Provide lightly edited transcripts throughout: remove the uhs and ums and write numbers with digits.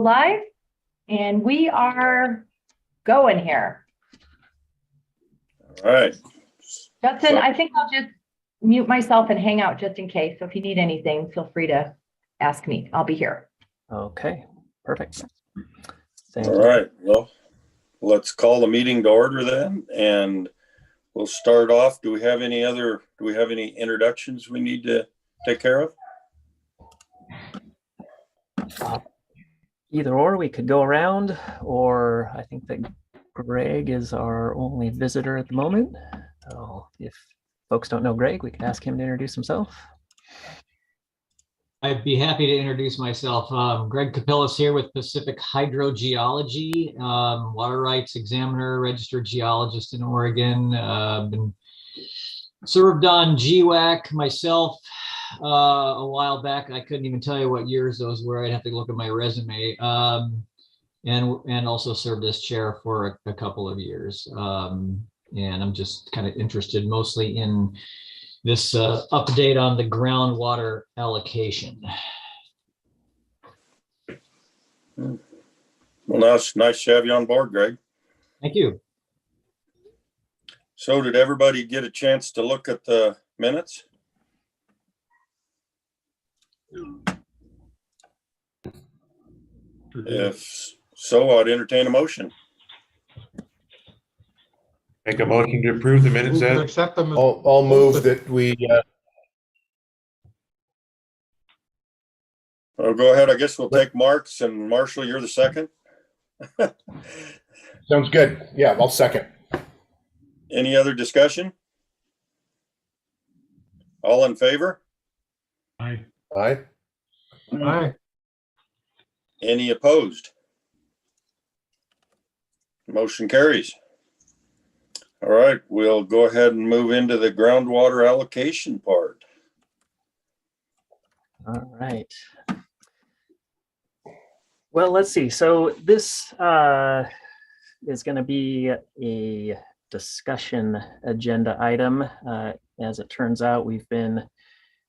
live, and we are going here. All right. Justin, I think I'll just mute myself and hang out just in case. So if you need anything, feel free to ask me. I'll be here. Okay, perfect. Thank All you. right. Well, let's call the meeting to order then, and we'll start off. Do we have any introductions we need to take care of? Either or, we could go around, or I think that Greg is our only visitor at the moment. So if folks don't know Greg, we can ask him to introduce himself. I'd be happy to introduce myself. Greg Capillas here with Pacific Hydrogeology, water rights examiner, registered geologist in Oregon. Been served on GWAC myself a while back. I couldn't even tell you what years those were. I'd have to look at my resume. And also served as chair for a couple of years. And I'm just kind of interested mostly in this update on the groundwater allocation. Well, now it's nice to have you on board, Greg. Thank you. So did everybody get a chance to look at the minutes? If so, I'd entertain a motion. Make a motion to approve the minutes. Accept them. I'll move that we. Oh, go ahead. I guess we'll take Mark's, and Marshall, you're the second. Sounds good. Yeah, I'll second. Any other discussion? All in favor? Aye. Aye. Aye. Any opposed? Motion carries. All right, we'll go ahead and move into the groundwater allocation part. All right. Well, let's see. So this is going to be a discussion agenda item. As it turns out, we've been,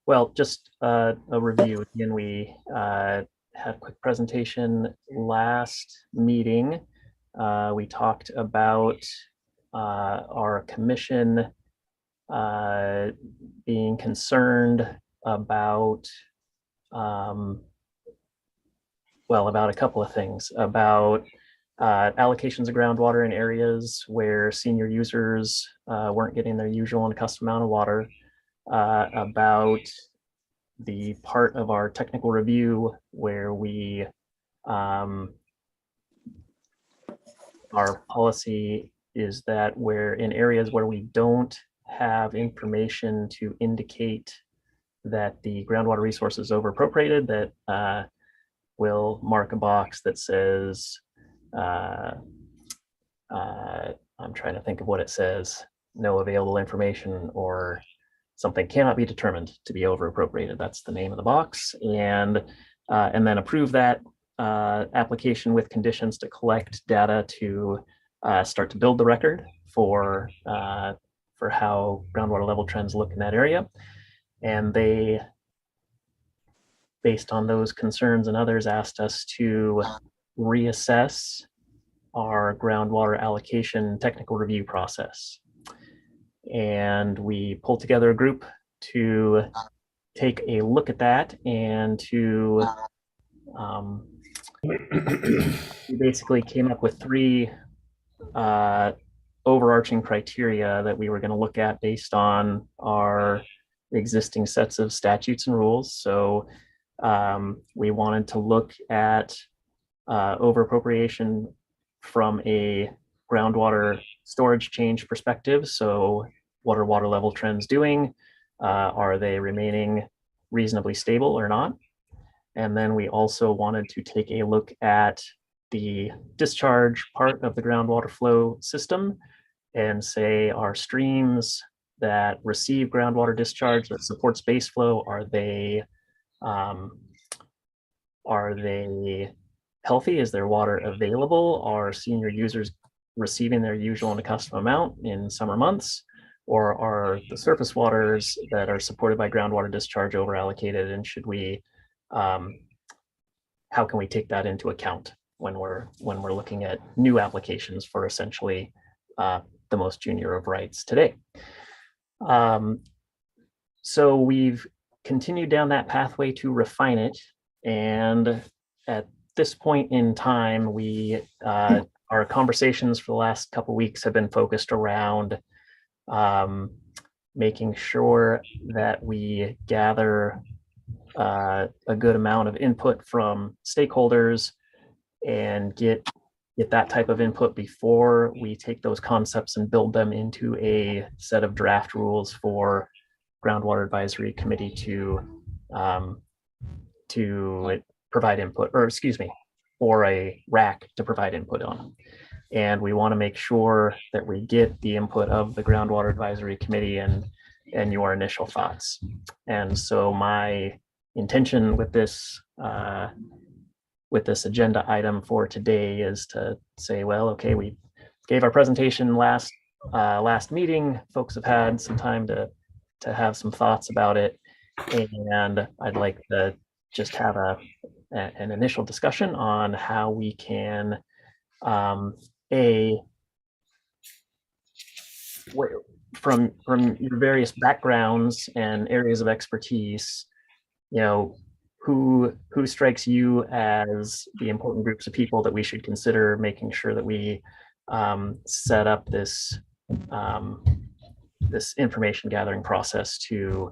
well, just a review. Again, we had a quick presentation last meeting. We talked about our commission being concerned about, about a couple of things, about allocations of groundwater in areas where senior users weren't getting their usual and custom amount of water, about the part of our technical review where we, our policy is that where in areas where we don't have information to indicate that the groundwater resource is overappropriated, that we'll mark a box that says, I'm trying to think of what it says, no available information or something cannot be determined to be overappropriated. That's the name of the box. And then approve that application with conditions to collect data to start to build the record for how groundwater level trends look in that area. And they, based on those concerns and others, asked us to reassess our groundwater allocation technical review process. And we pulled together a group to take a look at that and to we basically came up with three overarching criteria that we were going to look at based on our existing sets of statutes and rules. So we wanted to look at overappropriation from a groundwater storage change perspective. So what are water level trends doing? Are they remaining reasonably stable or not? And then we also wanted to take a look at the discharge part of the groundwater flow system and say, are streams that receive groundwater discharge that supports base flow, are they healthy? Is there water available? Are senior users receiving their usual and accustomed amount in summer months? Or are the surface waters that are supported by groundwater discharge over allocated? And should we how can we take that into account when we're looking at new applications for essentially the most junior of rights today. So we've continued down that pathway to refine it, and at this point in time, our conversations for the last couple of weeks have been focused around making sure that we gather a good amount of input from stakeholders and get that type of input before we take those concepts and build them into a set of draft rules for Groundwater Advisory Committee to provide input, or excuse me, or a RAC to provide input on. And we want to make sure that we get the input of the Groundwater Advisory Committee and your initial thoughts. And so my intention with this agenda item for today is to say, well, okay, we gave our presentation last meeting. Folks have had some time to have some thoughts about it, and I'd like to just have an initial discussion on how we can from your various backgrounds and areas of expertise, who strikes you as the important groups of people that we should consider making sure that we set up this information gathering process to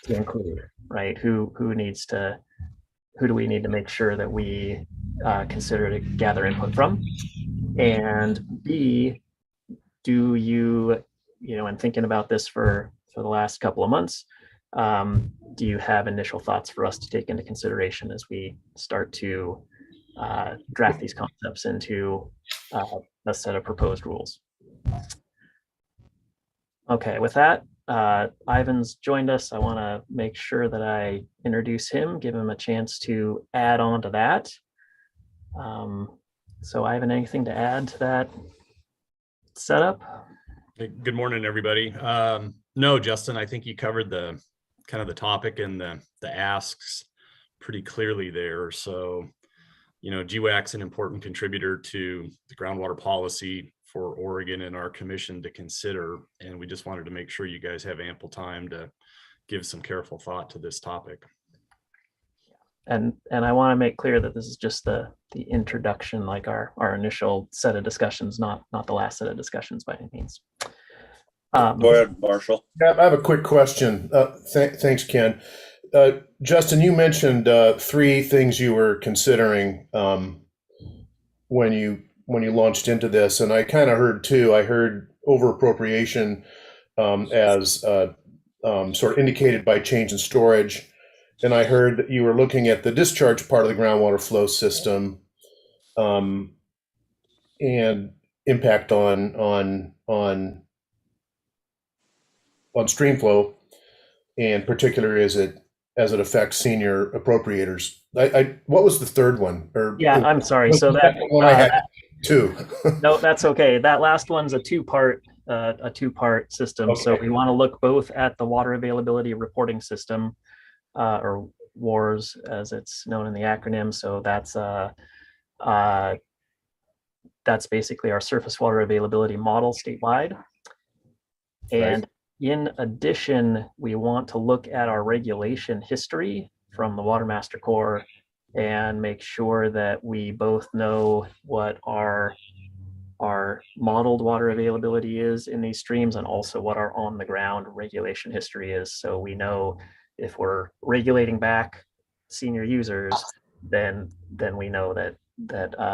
include, right? Who do we need to make sure that we consider to gather input from? And B, do you and thinking about this for the last couple of months, do you have initial thoughts for us to take into consideration as we start to draft these concepts into a set of proposed rules? Okay, with that, Ivan's joined us. I want to make sure that I introduce him, give him a chance to add on to that. So Ivan, anything to add to that setup? Hey, good morning, everybody. No, Justin, I think you covered the kind of the topic and the asks pretty clearly there. So, GWAC's an important contributor to the groundwater policy for Oregon and our commission to consider. And we just wanted to make sure you guys have ample time to give some careful thought to this topic. And I want to make clear that this is just the introduction, like our initial set of discussions, not the last set of discussions by any means. Go ahead, Marshall. Yeah, I have a quick question. Thanks, Ken. Justin, you mentioned 3 things you were considering when you launched into this, and I kind of heard 2. I heard over appropriation as sort of indicated by change in storage, and I heard that you were looking at the discharge part of the groundwater flow system and impact on stream flow, and particularly as it affects senior appropriators. What was the third one? I'm sorry. So that one I had 2. No, that's okay. That last one's a two-part system. Okay. So we want to look both at the water availability reporting system, or WARS as it's known in the acronym. So that's basically our surface water availability model statewide. And in addition, we want to look at our regulation history from the Water Master Corps and make sure that we both know what our modeled water availability is in these streams, and also what our on the ground regulation history is. So we know if we're regulating back senior users, then we know that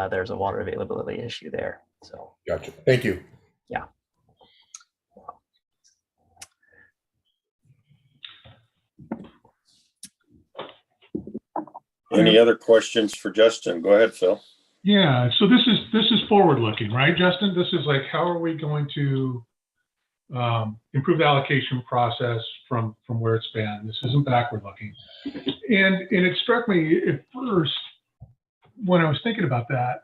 there's a water availability issue there. So gotcha. Thank you. Yeah. Any other questions for Justin? Go ahead, Phil. Yeah, so this is forward looking, right, Justin? This is like, how are we going to improve the allocation process from where it's been? This isn't backward looking. And it struck me at first when I was thinking about that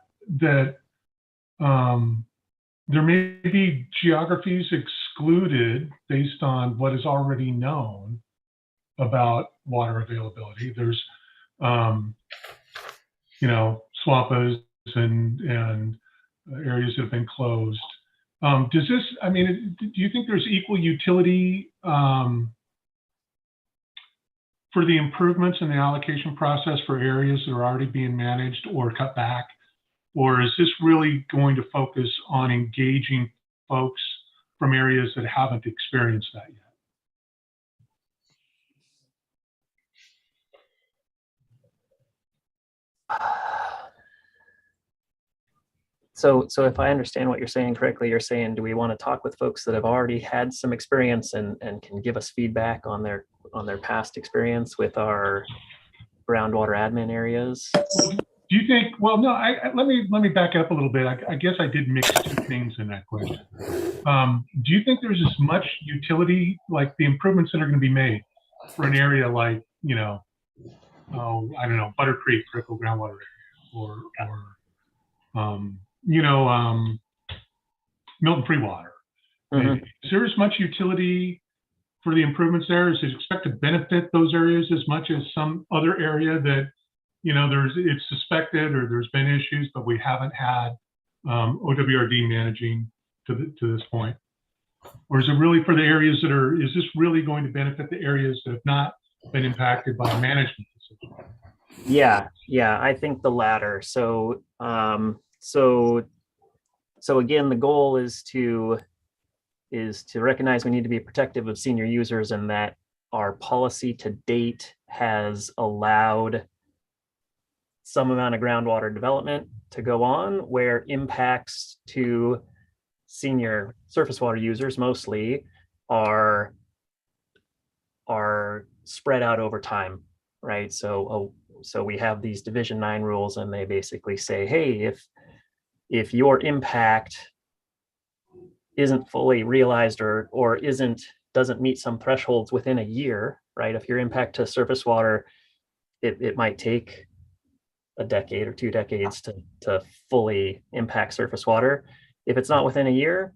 there may be geographies excluded based on what is already known about water availability. There's swampas and areas that have been closed. Does this, I mean, do you think there's equal utility for the improvements in the allocation process for areas that are already being managed or cut back? Or is this really going to focus on engaging folks from areas that haven't experienced that yet? So if I understand what you're saying correctly, you're saying, do we want to talk with folks that have already had some experience and can give us feedback on their past experience with our groundwater admin areas? Do you think, well, no, let me back up a little bit. I guess I did mix two things in that question. Do you think there's as much utility, like the improvements that are going to be made for an area like, I don't know, Butter Creek, critical groundwater area, or Milton Free Water? Mhm. Is there as much utility for the improvements there? Is it expected to benefit those areas as much as some other area that, it's suspected or there's been issues, but we haven't had OWRD managing to this point? Or is it really for the areas is this really going to benefit the areas that have not been impacted by management decisions? Yeah, I think the latter. So again, the goal is to recognize we need to be protective of senior users, and that our policy to date has allowed some amount of groundwater development to go on where impacts to senior surface water users mostly are spread out over time, right? So we have these Division 9 rules, and they basically say, hey, if your impact isn't fully realized or doesn't meet some thresholds within a year, right? If your impact to surface water, it might take a decade or 2 decades to fully impact surface water. If it's not within a year,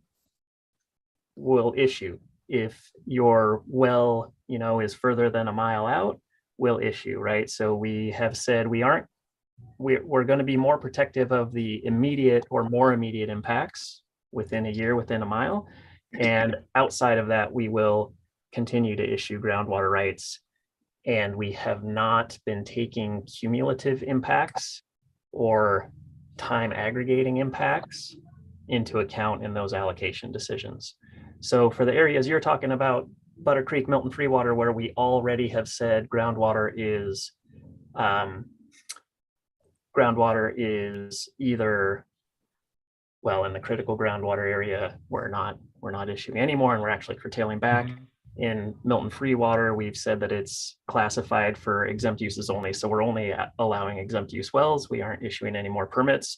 we'll issue. If your well, is further than a mile out, we'll issue, right? So we have said we're going to be more protective of the immediate or more immediate impacts within a year, within a mile. And outside of that, we will continue to issue groundwater rights. And we have not been taking cumulative impacts or time aggregating impacts into account in those allocation decisions. So for the areas you're talking about, Butter Creek, Milton Free Water, where we already have said groundwater is either, well, in the critical groundwater area, we're not issuing anymore, and we're actually curtailing back. In Milton Free Water, we've said that it's classified for exempt uses only. So we're only allowing exempt use wells. We aren't issuing any more permits.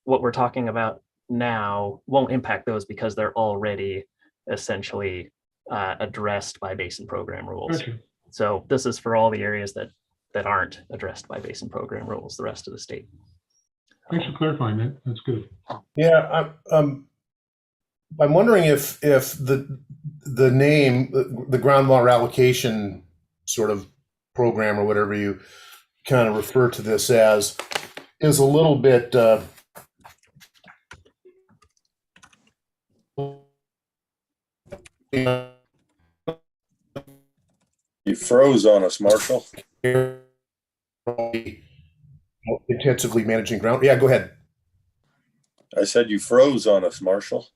What we're talking about now won't impact those because they're already essentially addressed by basin program rules. Gotcha. So this is for all the areas that aren't addressed by basin program rules, the rest of the state. Thanks for clarifying that. That's good. Yeah, I'm wondering if the name, the groundwater allocation sort of program or whatever you kind of refer to this as, is a little bit You froze on us, Marshall. intensively managing ground. Yeah, go ahead. I said you froze on us, Marshall.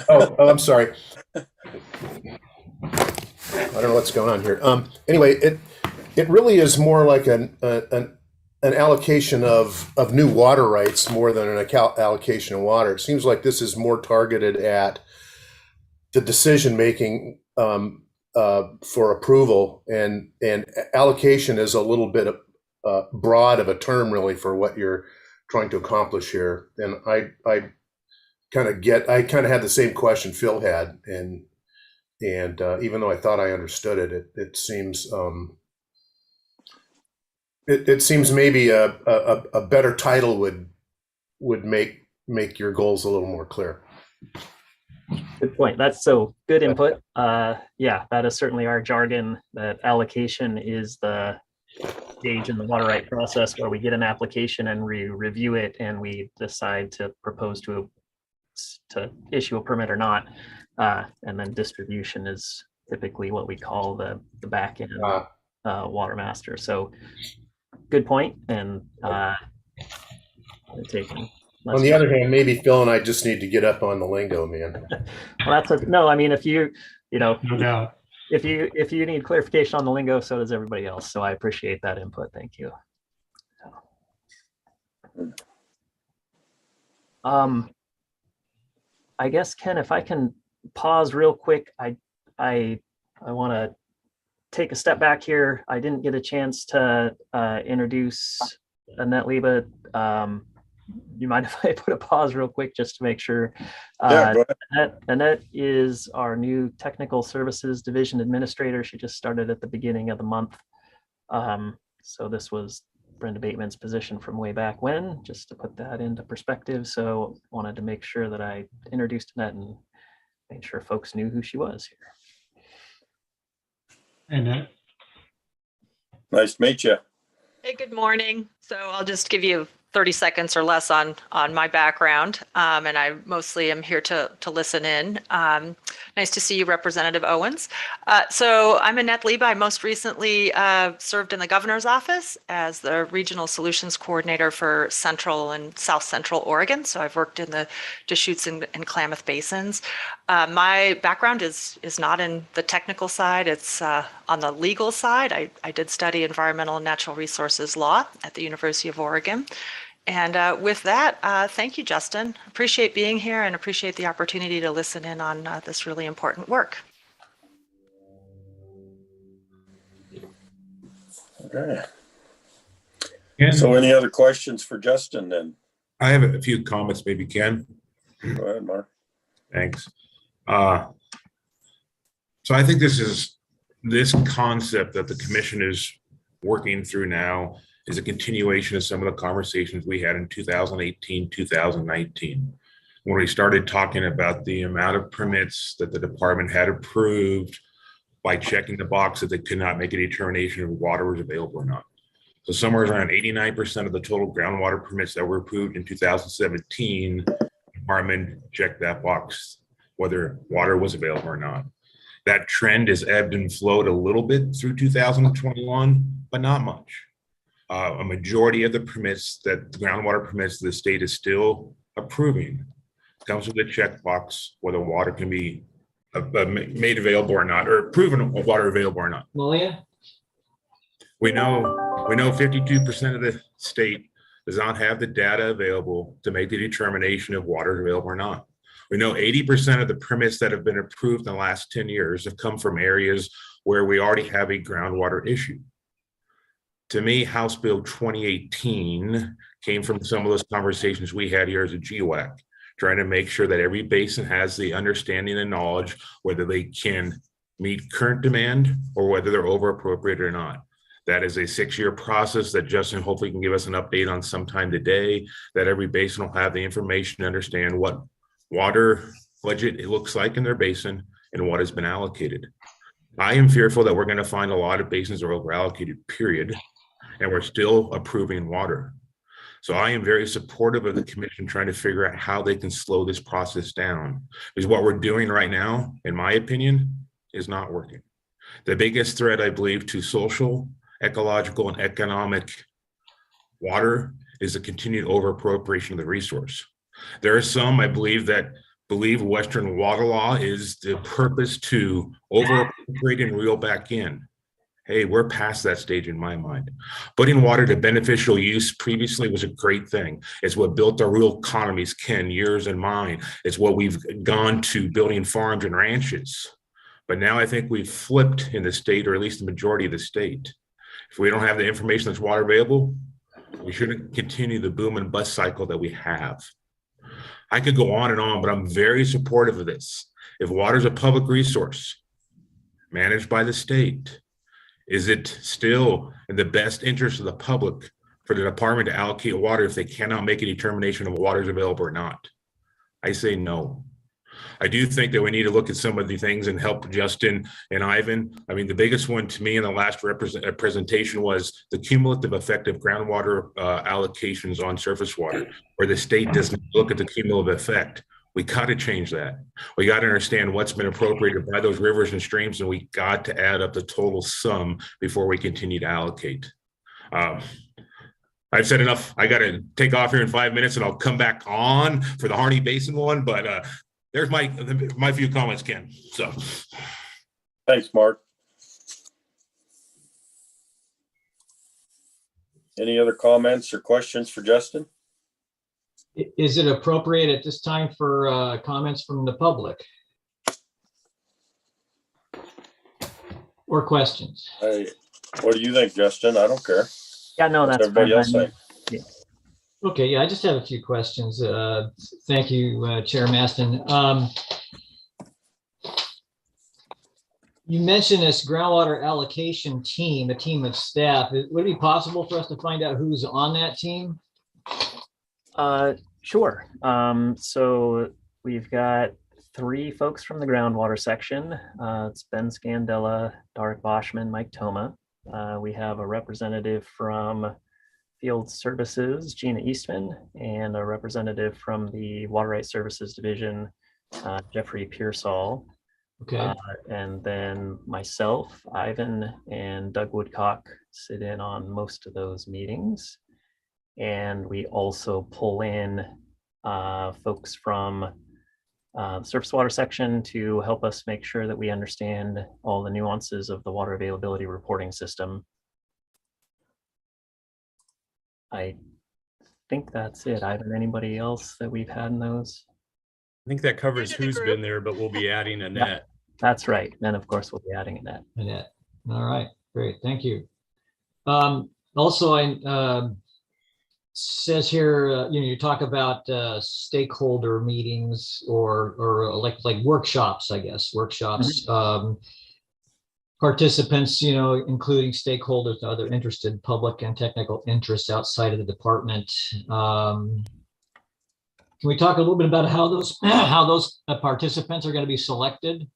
Oh, I'm sorry. I don't know what's going on here. Anyway, it really is more like an allocation of new water rights more than an allocation of water. It seems like this is more targeted at the decision making for approval, and allocation is a little bit broad of a term really for what you're trying to accomplish here. And I kind of had the same question Phil had, and even though I thought I understood it, it seems it seems maybe a better title would make your goals a little more clear. Good point. That's so good input. Yeah, that is certainly our jargon, that allocation is the stage in the water right process where we get an application and we review it and we decide to propose to issue a permit or not. And then distribution is typically what we call the back end water master. So good point. And taken. On the other hand, maybe Phil and I just need to get up on the lingo, man. Well, no, I mean, if you No doubt. if you need clarification on the lingo, so does everybody else. So I appreciate that input. Thank you. I guess, Ken, if I can pause real quick, I want to take a step back here. I didn't get a chance to introduce Annette Liba. You mind if I put a pause real quick just to make sure? Yeah, go ahead. Annette is our new Technical Services Division Administrator. She just started at the beginning of the month. So this was Brenda Bateman's position from way back when, just to put that into perspective. So wanted to make sure that I introduced Annette and made sure folks knew who she was here. Annette. Nice to meet you. Hey, good morning. So I'll just give you 30 seconds or less on my background, and I mostly am here to listen in. Nice to see you, Representative Owens. So I'm Annette Liba. I most recently served in the governor's office as the Regional Solutions Coordinator for Central and South Central Oregon. So I've worked in the Deschutes and Klamath Basins. My background is not in the technical side. It's on the legal side. I did study environmental and natural resources law at the University of Oregon. And with that, thank you, Justin. Appreciate being here and appreciate the opportunity to listen in on this really important work. Okay. Ken, So any other questions for Justin then? I have a few comments, maybe Ken. Go ahead, Mark. Thanks. So I think this concept that the commission is working through now is a continuation of some of the conversations we had in 2018, 2019, when we started talking about the amount of permits that the department had approved by checking the box that they could not make a determination if water was available or not. So somewhere around 89% of the total groundwater permits that were approved in 2017, the department checked that box, whether water was available or not. That trend has ebbed and flowed a little bit through 2021, but not much. A majority of the permits, that the groundwater permits the state is still approving, comes with a checkbox whether water can be made available or not, or proven water available or not. Malia? We know 52% of the state does not have the data available to make the determination if water is available or not. We know 80% of the permits that have been approved in the last 10 years have come from areas where we already have a groundwater issue. To me, House Bill 2018 came from some of those conversations we had here as a GWAC, trying to make sure that every basin has the understanding and knowledge whether they can meet current demand or whether they're over appropriate or not. That is a 6-year process that Justin hopefully can give us an update on sometime today, that every basin will have the information to understand what water budget it looks like in their basin and what has been allocated. I am fearful that we're going to find a lot of basins are over allocated, period, and we're still approving water. So I am very supportive of the commission trying to figure out how they can slow this process down, because what we're doing right now, in my opinion, is not working. The biggest threat, I believe, to social, ecological, and economic water is the continued overappropriation of the resource. There are some, I believe, that believe Western water law is the purpose to overappropriate and reel back in. Hey, we're past that stage in my mind. Putting water to beneficial use previously was a great thing. It's what built our rural economies, Ken, yours and mine. It's what we've gone to building farms and ranches. But now I think we've flipped in the state, or at least the majority of the state. If we don't have the information that's water available, we shouldn't continue the boom and bust cycle that we have. I could go on and on, but I'm very supportive of this. If water is a public resource managed by the state, is it still in the best interest of the public for the department to allocate water if they cannot make a determination of water is available or not? I say no. I do think that we need to look at some of the things and help Justin and Ivan. I mean, the biggest one to me in the last presentation was the cumulative effect of groundwater allocations on surface water, where the state doesn't look at the cumulative effect. We got to change that. We got to understand what's been appropriated by those rivers and streams, and we got to add up the total sum before we continue to allocate. I've said enough. I got to take off here in 5 minutes, and I'll come back on for the Harney Basin one. But there's my few comments, Ken. So, Thanks, Mark. Any other comments or questions for Justin? Is it appropriate at this time for comments from the public? Or questions? What do you think, Justin? I don't care. Yeah, no, What's that's everybody else fine. say? Okay, yeah, I just have a few questions. Thank you, Chair Maston. You mentioned this groundwater allocation team, a team of staff. Would it be possible for us to find out who's on that team? Sure. So we've got 3 folks from the groundwater section. It's Ben Scandella, Darek Boschman, Mike Toma. We have a representative from Field Services, Gina Eastman, and a representative from the Water Rights Services Division, Jeffrey Pearsall. Okay. And then myself, Ivan, and Doug Woodcock sit in on most of those meetings. And we also pull in folks from the surface water section to help us make sure that we understand all the nuances of the water availability reporting system. I think that's it. Ivan, anybody else that we've had in those? I think that covers who's been there, but we'll be adding Annette. That's right. Then of course we'll be adding Annette. Annette. All right, great, thank you. Also, I says here, you talk about stakeholder meetings or like workshops, I guess, workshops. Participants, including stakeholders and other interested public and technical interests outside of the department. Can we talk a little bit about how those participants are going to be selected?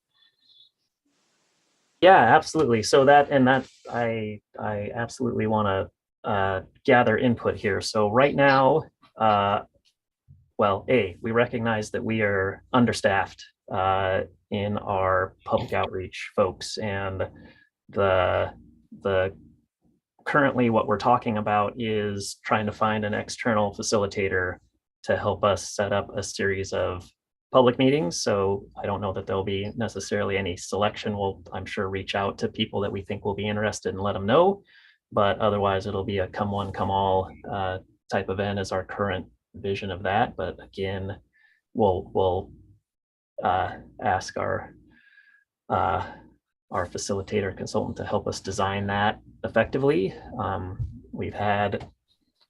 Yeah, absolutely. So I absolutely want to gather input here. So right now, well, we recognize that we are understaffed in our public outreach folks, and the currently what we're talking about is trying to find an external facilitator to help us set up a series of public meetings. So I don't know that there'll be necessarily any selection. We'll, I'm sure, reach out to people that we think will be interested and let them know, but otherwise it'll be a come one, come all type event is our current vision of that. But again, we'll ask our facilitator consultant to help us design that effectively. We've had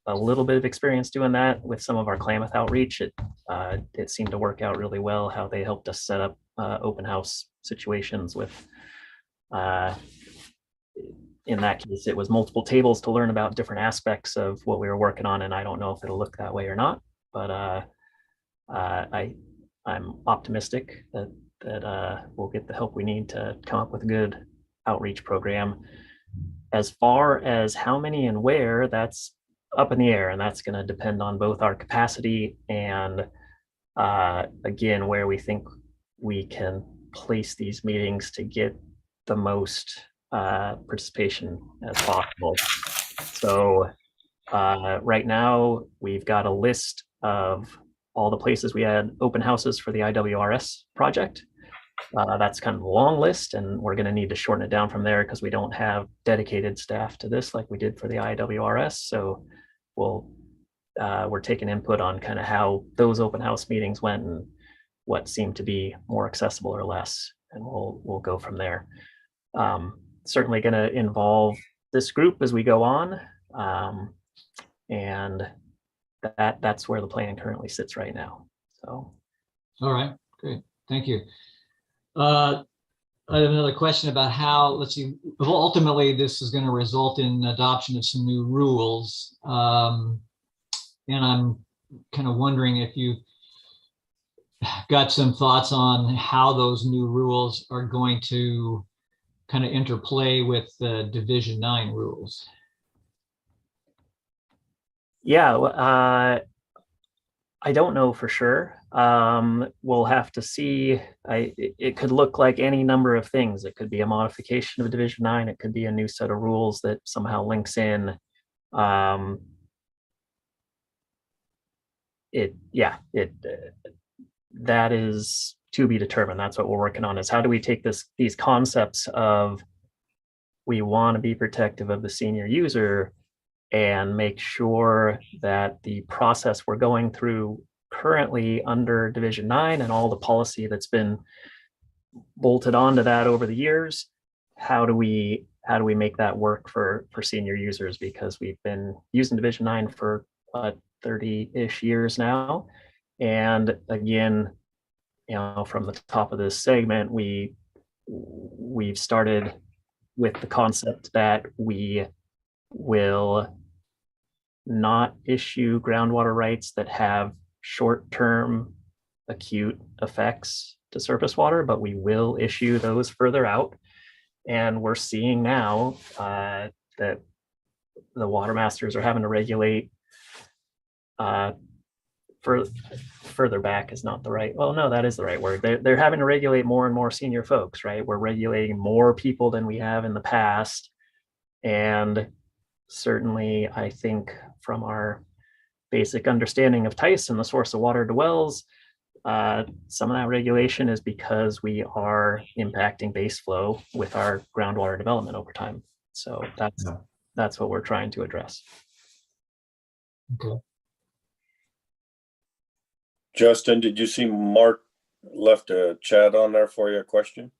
a little bit of experience doing that with some of our Klamath outreach. It seemed to work out really well how they helped us set up open house situations with, in that case, it was multiple tables to learn about different aspects of what we were working on. And I don't know if it'll look that way or not, but I'm optimistic that we'll get the help we need to come up with a good outreach program. As far as how many and where, that's up in the air, and that's going to depend on both our capacity and again, where we think we can place these meetings to get the most participation as possible. So right now we've got a list of all the places we had open houses for the IWRS project. That's kind of a long list, and we're going to need to shorten it down from there because we don't have dedicated staff to this like we did for the IWRS. So we're taking input on kind of how those open house meetings went and what seemed to be more accessible or less, and we'll go from there. Certainly going to involve this group as we go on, and that's where the plan currently sits right now. So, all right, great, thank you. I have another question about how, let's see, ultimately this is going to result in adoption of some new rules. And I'm kind of wondering if you got some thoughts on how those new rules are going to kind of interplay with the Division 9 rules. Yeah, I don't know for sure. We'll have to see. It could look like any number of things. It could be a modification of Division 9. It could be a new set of rules that somehow links in. That is to be determined. That's what we're working on, is how do we take these concepts of we want to be protective of the senior user and make sure that the process we're going through currently under Division 9 and all the policy that's been bolted onto that over the years, how do we make that work for senior users? Because we've been using Division 9 for 30-ish years now. And again, from the top of this segment, we've started with the concept that we will not issue groundwater rights that have short-term acute effects to surface water, but we will issue those further out. And we're seeing now that the water masters are having to regulate further back is not the right, well, no, that is the right word. They're having to regulate more and more senior folks, right? We're regulating more people than we have in the past. And certainly, I think from our basic understanding of TICE and the source of water to wells, some of that regulation is because we are impacting base flow with our groundwater development over time. So that's what we're trying to address. Okay. Justin, did you see Mark left a chat on there for you, a question?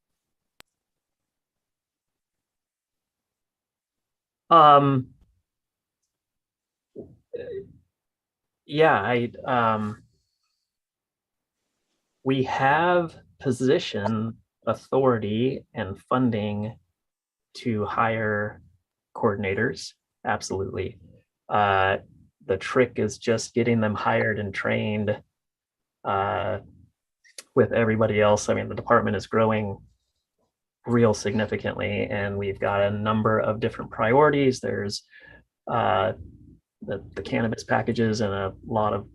Yeah, we have position authority and funding to hire coordinators. Absolutely. The trick is just getting them hired and trained with everybody else. I mean, the department is growing real significantly, and we've got a number of different priorities. There's the cannabis packages and a lot of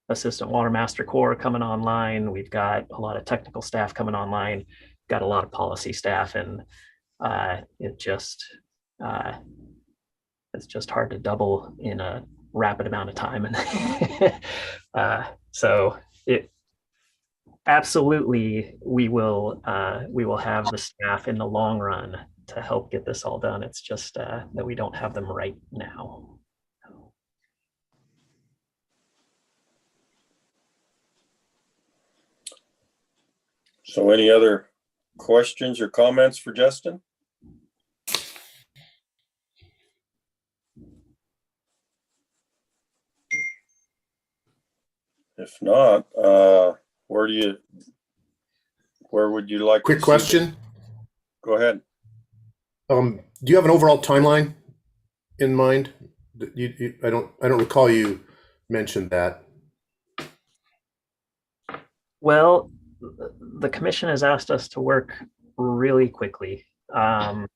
assistant water master corps coming online. We've got a lot of technical staff coming online, got a lot of policy staff, and it's just hard to double in a rapid amount of time. And so it absolutely, we will have the staff in the long run to help get this all done. It's just that we don't have them right now. So any other questions or comments for Justin? If not, where would you like? Quick question. Go ahead. Do you have an overall timeline in mind? I don't recall you mentioned that. Well, the commission has asked us to work really quickly. I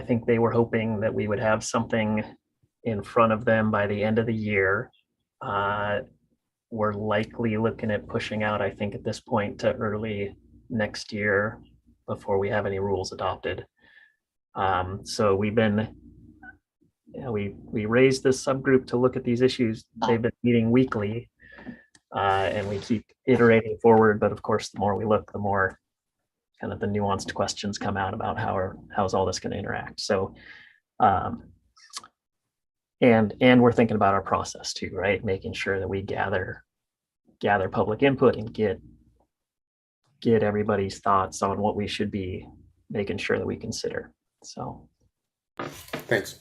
think they were hoping that we would have something in front of them by the end of the year. We're likely looking at pushing out, I think, at this point to early next year before we have any rules adopted. So we've been, we raised this subgroup to look at these issues. They've been meeting weekly, and we keep iterating forward. But of course, the more we look, the more kind of the nuanced questions come out about how's all this going to interact. So, and we're thinking about our process too, right? Making sure that we gather public input and get everybody's thoughts on what we should be making sure that we consider. So, thanks.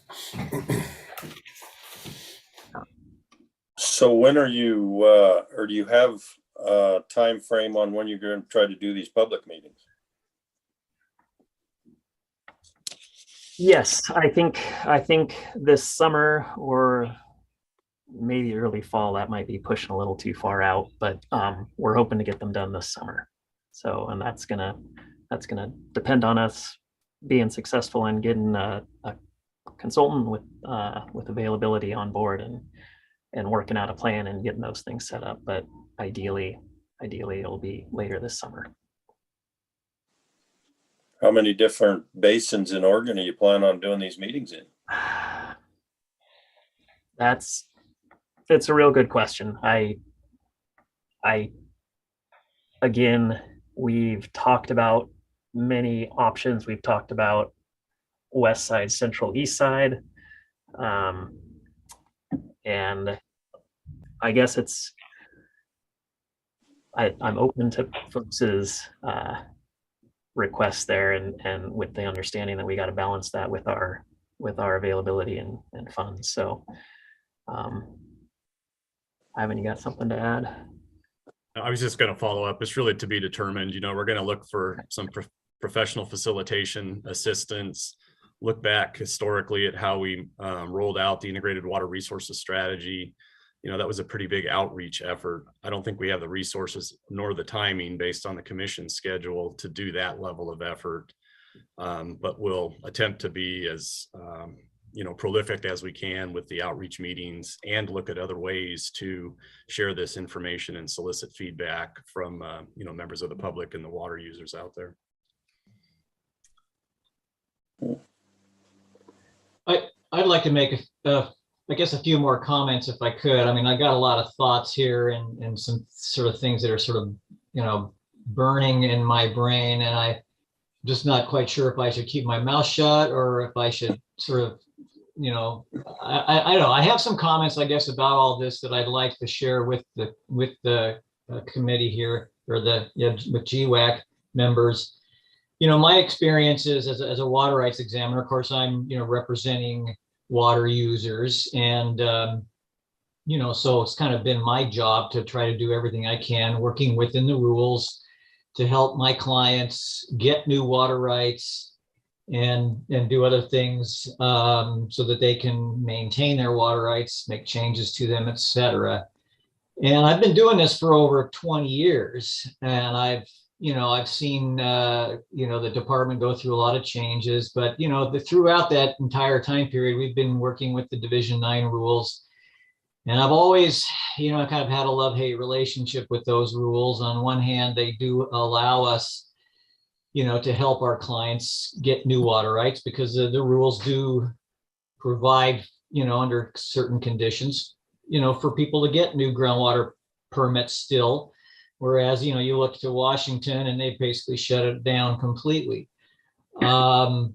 So when are you, or do you have a time frame on when you're going to try to do these public meetings? Yes, I think this summer or maybe early fall. That might be pushing a little too far out, but we're hoping to get them done this summer. So, and that's gonna depend on us being successful in getting a consultant with availability on board and working out a plan and getting those things set up. But ideally it'll be later this summer. How many different basins in Oregon are you planning on doing these meetings in? It's a real good question. Again, we've talked about many options. We've talked about west side, central, east side. And I guess I'm open to folks' requests there, and with the understanding that we got to balance that with our availability and funds. So Ivan, you got something to add? I was just going to follow up. It's really to be determined. We're going to look for some professional facilitation assistance, look back historically at how we rolled out the integrated water resources strategy. That was a pretty big outreach effort. I don't think we have the resources nor the timing based on the commission schedule to do that level of effort. But we'll attempt to be as prolific as we can with the outreach meetings and look at other ways to share this information and solicit feedback from members of the public and the water users out there. I'd like to make I guess a few more comments if I could. I mean, I got a lot of thoughts here and some sort of things that are sort of burning in my brain, and I'm just not quite sure if I should keep my mouth shut or if I should sort of I don't know. I have some comments, I guess, about all this that I'd like to share with the committee here, or with GWAC members. My experiences as a water rights examiner, of course, I'm representing water users, and so it's kind of been my job to try to do everything I can, working within the rules to help my clients get new water rights and do other things so that they can maintain their water rights, make changes to them, etc. And I've been doing this for over 20 years, and I've seen the department go through a lot of changes, but throughout that entire time period, we've been working with the Division 9 rules, and I've always kind of had a love-hate relationship with those rules. On one hand, they do allow us to help our clients get new water rights, because the rules do provide, under certain conditions, for people to get new groundwater permits still. Whereas, you look to Washington and they basically shut it down completely. And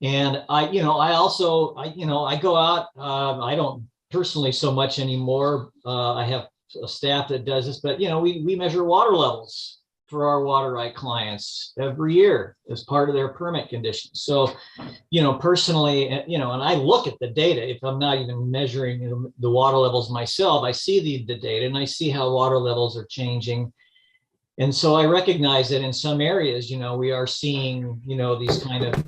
I also go out, I don't personally so much anymore. I have a staff that does this, but, we measure water levels for our water right clients every year as part of their permit conditions. So, personally, and I look at the data. If I'm not even measuring the water levels myself, I see the data and I see how water levels are changing. And so I recognize that in some areas, we are seeing, these kind of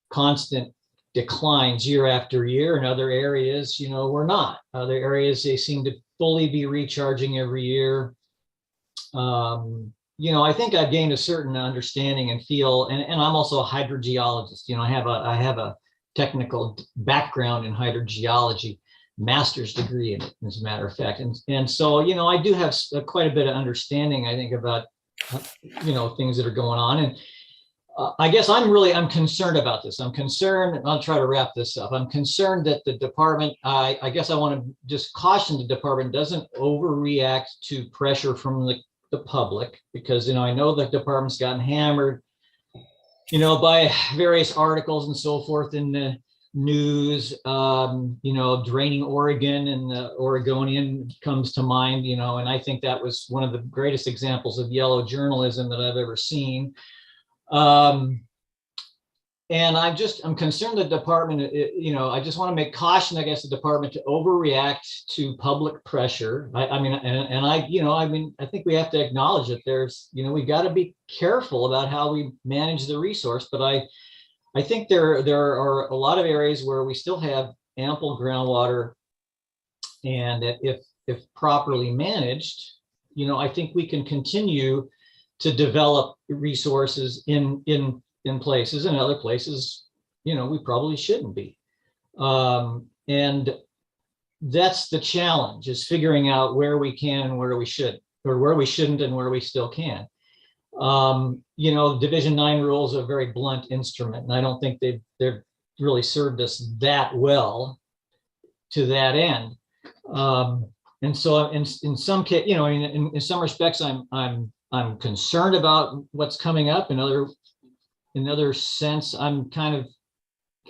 constant declines year after year. In other areas, we're not. Other areas, they seem to fully be recharging every year. I think I've gained a certain understanding and feel, and I'm also a hydrogeologist. I have a technical background in hydrogeology, master's degree in it, as a matter of fact. And so, I do have quite a bit of understanding, I think, about, things that are going on. And I guess I'm concerned about this. I'm concerned, I'll try to wrap this up. I'm concerned that the department, I guess I want to just caution the department doesn't overreact to pressure from the public, because, I know the department's gotten hammered, by various articles and so forth in the news, draining Oregon, and the Oregonian comes to mind, and I think that was one of the greatest examples of yellow journalism that I've ever seen. And I'm concerned the department, I just want to make caution, I guess, the department to overreact to public pressure. I think we have to acknowledge that there's, we got to be careful about how we manage the resource. But I think there are a lot of areas where we still have ample groundwater And if properly managed, I think we can continue to develop resources in places, and other places, we probably shouldn't be. And that's the challenge, is figuring out where we can and where we should, or where we shouldn't and where we still can. Division 9 rules are a very blunt instrument, and I don't think they've really served us that well to that end. And so in some case, in some respects, I'm concerned about what's coming up. In other sense, I'm kind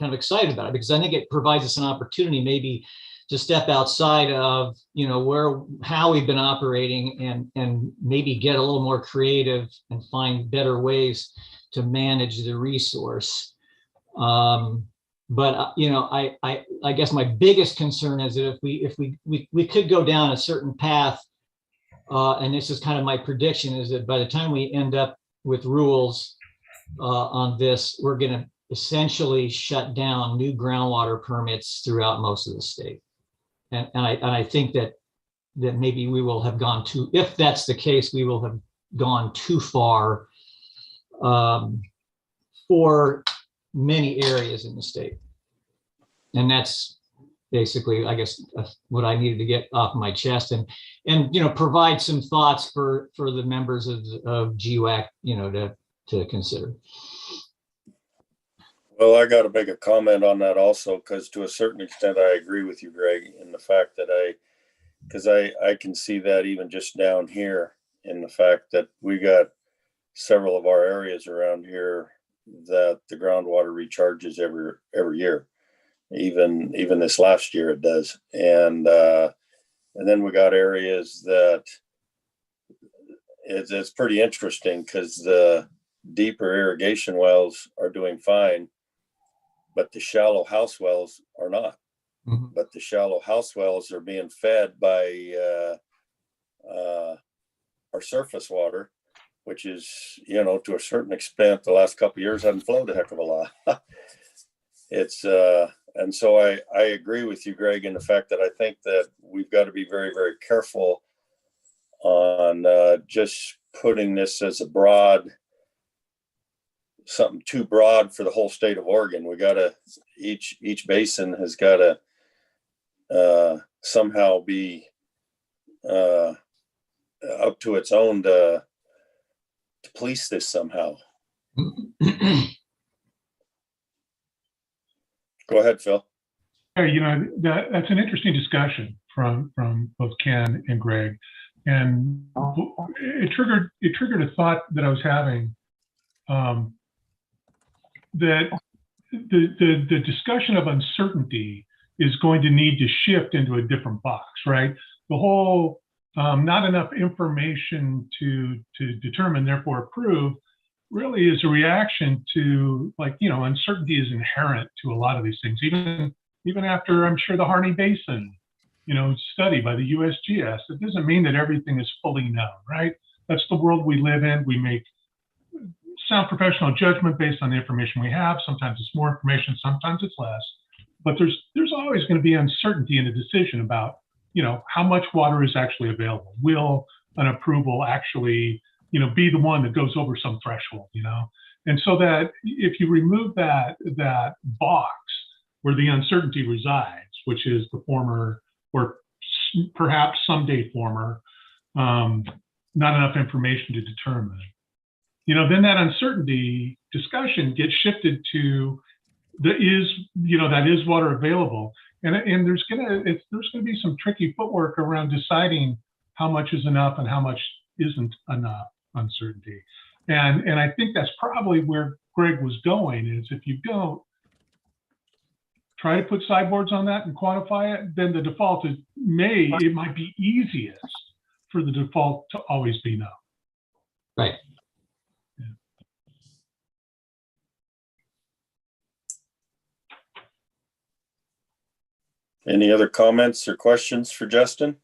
of excited about it, because I think it provides us an opportunity maybe to step outside of, how we've been operating, and maybe get a little more creative and find better ways to manage the resource. But I guess my biggest concern is that if we could go down a certain path, and this is kind of my prediction, is that by the time we end up with rules on this, we're going to essentially shut down new groundwater permits throughout most of the state. And I think that maybe we will have gone too, if that's the case, we will have gone too far for many areas in the state. And that's basically, I guess, what I needed to get off my chest, and provide some thoughts for the members of GWAC, to consider. Well, I got to make a comment on that also, because to a certain extent, I agree with you, Greg, in the fact that I can see that even just down here, in the fact that we got several of our areas around here that the groundwater recharges every year. Even this last year it does. And then we got areas that it's pretty interesting, because the deeper irrigation wells are doing fine, but the shallow house wells are not. Mm-hmm. But the shallow house wells are being fed by our surface water, which is, to a certain extent, the last couple of years haven't flowed a heck of a lot. It's and so I agree with you, Greg, in the fact that I think that we've got to be very, very careful on just putting this as something too broad for the whole state of Oregon. We got to, each basin has got to somehow be up to its own to police this somehow. Go ahead, Phil. Hey, that's an interesting discussion from both Ken and Greg, and it triggered a thought that I was having, that the discussion of uncertainty is going to need to shift into a different box, right? The whole not enough information to determine, therefore approve, really is a reaction to, uncertainty is inherent to a lot of these things. Even after, I'm sure, the Harney Basin, study by the USGS, it doesn't mean that everything is fully known, right? That's the world we live in. We make sound professional judgment based on the information we have. Sometimes it's more information, sometimes it's less. But there's always going to be uncertainty in a decision about, how much water is actually available. Will an approval actually, be the one that goes over some threshold, And so that if you remove that box where the uncertainty resides, which is the former, or perhaps someday former, not enough information to determine, then that uncertainty discussion gets shifted to that is water available. And there's gonna be some tricky footwork around deciding how much is enough and how much isn't enough uncertainty. And I think that's probably where Greg was going, is if you don't try to put sideboards on that and quantify it, then the default it might be easiest for the default to always be no. Right. Yeah. Any other comments or questions for Justin?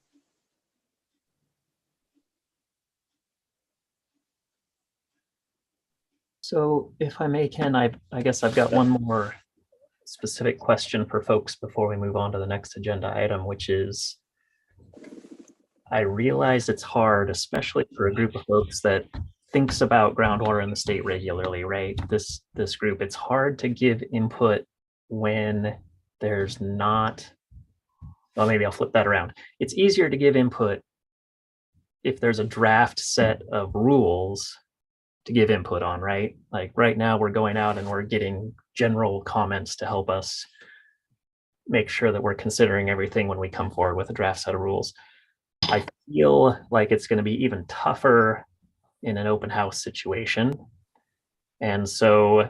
So if I may, Ken, I guess I've got one more specific question for folks before we move on to the next agenda item, which is, I realize it's hard, especially for a group of folks that thinks about groundwater in the state regularly, right? This group, it's hard to give input when there's not, well, maybe I'll flip that around. It's easier to give input if there's a draft set of rules to give input on, right? Like right now we're going out and we're getting general comments to help us make sure that we're considering everything when we come forward with a draft set of rules. I feel like it's going to be even tougher in an open house situation. And so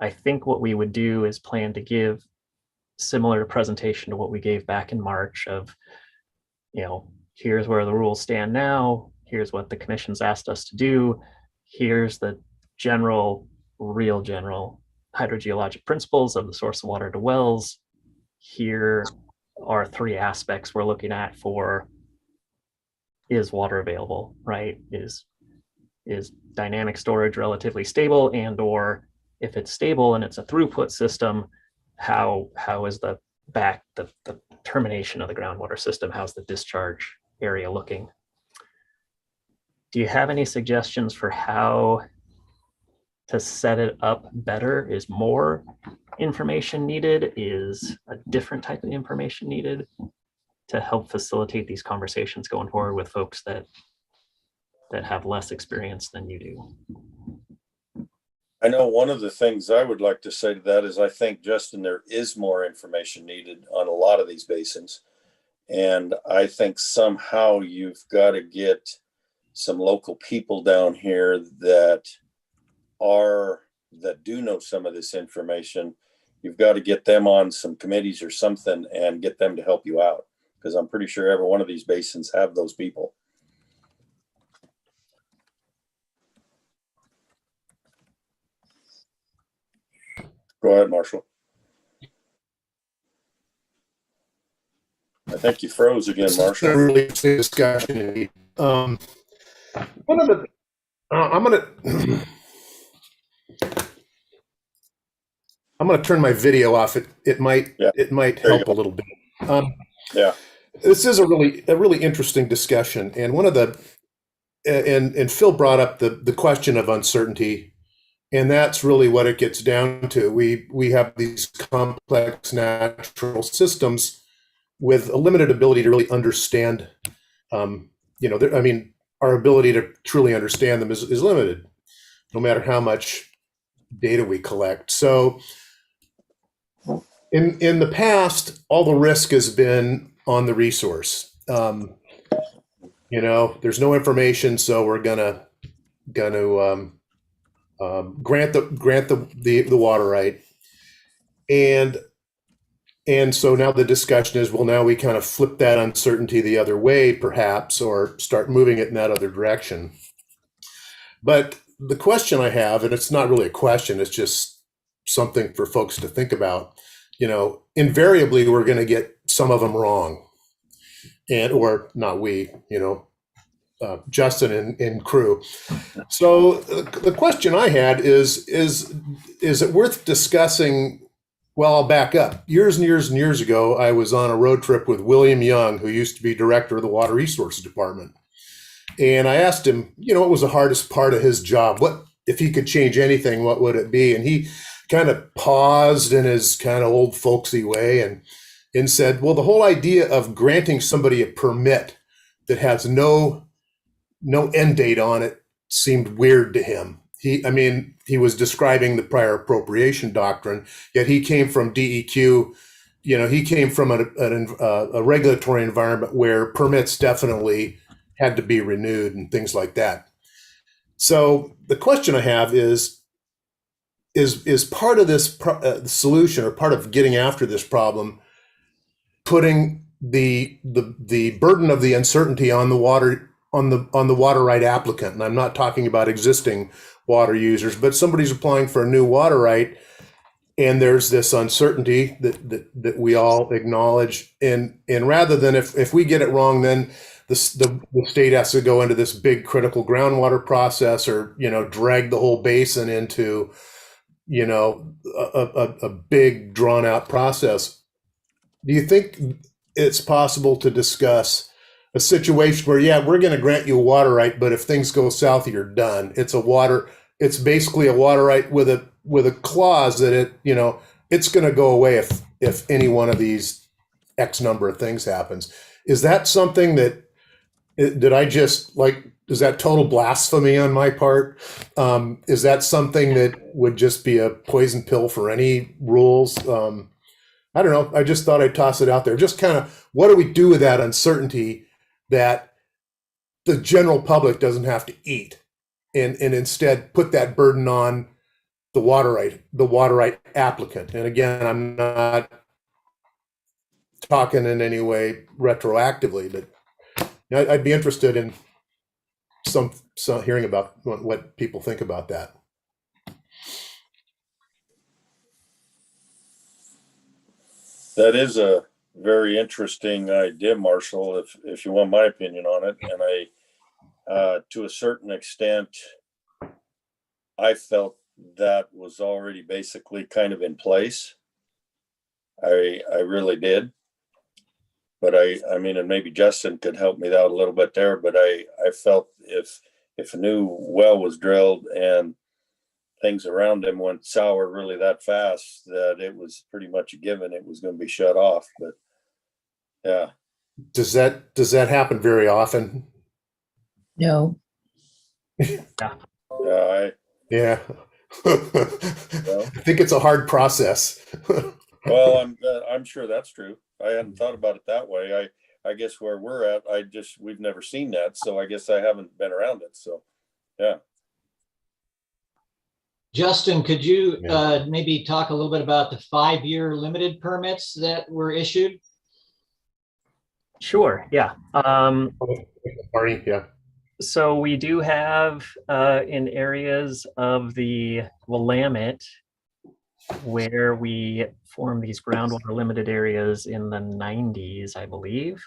I think what we would do is plan to give similar presentation to what we gave back in March of, you know, here's where the rules stand now, here's what the commission's asked us to do, here's the real general hydrogeologic principles of the source of water to wells. Here are 3 aspects we're looking at for, is water available, right? Is dynamic storage relatively stable, and or if it's stable and it's a throughput system, how is the termination of the groundwater system, how's the discharge area looking? Do you have any suggestions for how to set it up better? Is more information needed? Is a different type of information needed to help facilitate these conversations going forward with folks that have less experience than you do? I know one of the things I would like to say to that is I think, Justin, there is more information needed on a lot of these basins. And I think somehow you've got to get some local people down here that do know some of this information. You've got to get them on some committees or something and get them to help you out, because I'm pretty sure every one of these basins have those people. Go ahead, Marshall. I think you froze again, Marshall. Really interesting discussion. One of the, I'm gonna turn my video off. It might help a little bit. Yeah, this is a really interesting discussion, and one of the and Phil brought up the question of uncertainty. And that's really what it gets down to. We have these complex natural systems with a limited ability to really understand. I mean, our ability to truly understand them is limited, no matter how much data we collect. So, in the past, all the risk has been on the resource. There's no information, so we're gonna grant the water right, and so now the discussion is, well, now we kind of flip that uncertainty the other way, perhaps, or start moving it in that other direction. But the question I have, and it's not really a question, it's just something for folks to think about. Invariably we're going to get some of them wrong, or not we, Justin and crew. So the question I had is it worth discussing? Well, I'll back up. Years and years and years ago, I was on a road trip with William Young, who used to be director of the Water Resources Department. And I asked him, what was the hardest part of his job? What, if he could change anything, what would it be? And he kind of paused in his kind of old folksy way and said, well, the whole idea of granting somebody a permit that has no end date on it seemed weird to him. He was describing the prior appropriation doctrine, yet he came from DEQ. He came from a regulatory environment where permits definitely had to be renewed and things like that. So the question I have is part of this solution, or part of getting after this problem, putting the burden of the uncertainty on the water right applicant. And I'm not talking about existing water users, but somebody's applying for a new water right, and there's this uncertainty that we all acknowledge. And rather than if we get it wrong, then the state has to go into this big critical groundwater process, or drag the whole basin into a big drawn out process. Do you think it's possible to discuss a situation where, yeah, we're going to grant you a water right, but if things go south, you're done. It's basically a water right with a clause that it's going to go away if any one of these X number of things happens. Is that something that, did I just is that total blasphemy on my part? Is that something that would just be a poison pill for any rules? I don't know. I just thought I'd toss it out there. Just kind of, what do we do with that uncertainty that the general public doesn't have to eat, and instead put that burden on the water right applicant? And again, I'm not talking in any way retroactively, but I'd be interested in some hearing about what people think about that. That is a very interesting idea, Marshall, if you want my opinion on it. And I, to a certain extent, I felt that was already basically kind of in place. I really did. But I mean, and maybe Justin could help me out a little bit there, but I felt if a new well was drilled and things around him went sour really that fast, that it was pretty much a given it was going to be shut off. But yeah. Does that happen very often? No. Yeah. Yeah. I think it's a hard process. Well, I'm sure that's true. I hadn't thought about it that way. I guess where we're at, we've never seen that. So I guess I haven't been around it. So yeah. Justin, could you maybe talk a little bit about the 5-year limited permits that were issued? Sure. Yeah. Marty, yeah. So we do have in areas of the Willamette where we formed these groundwater limited areas in the 90s, I believe.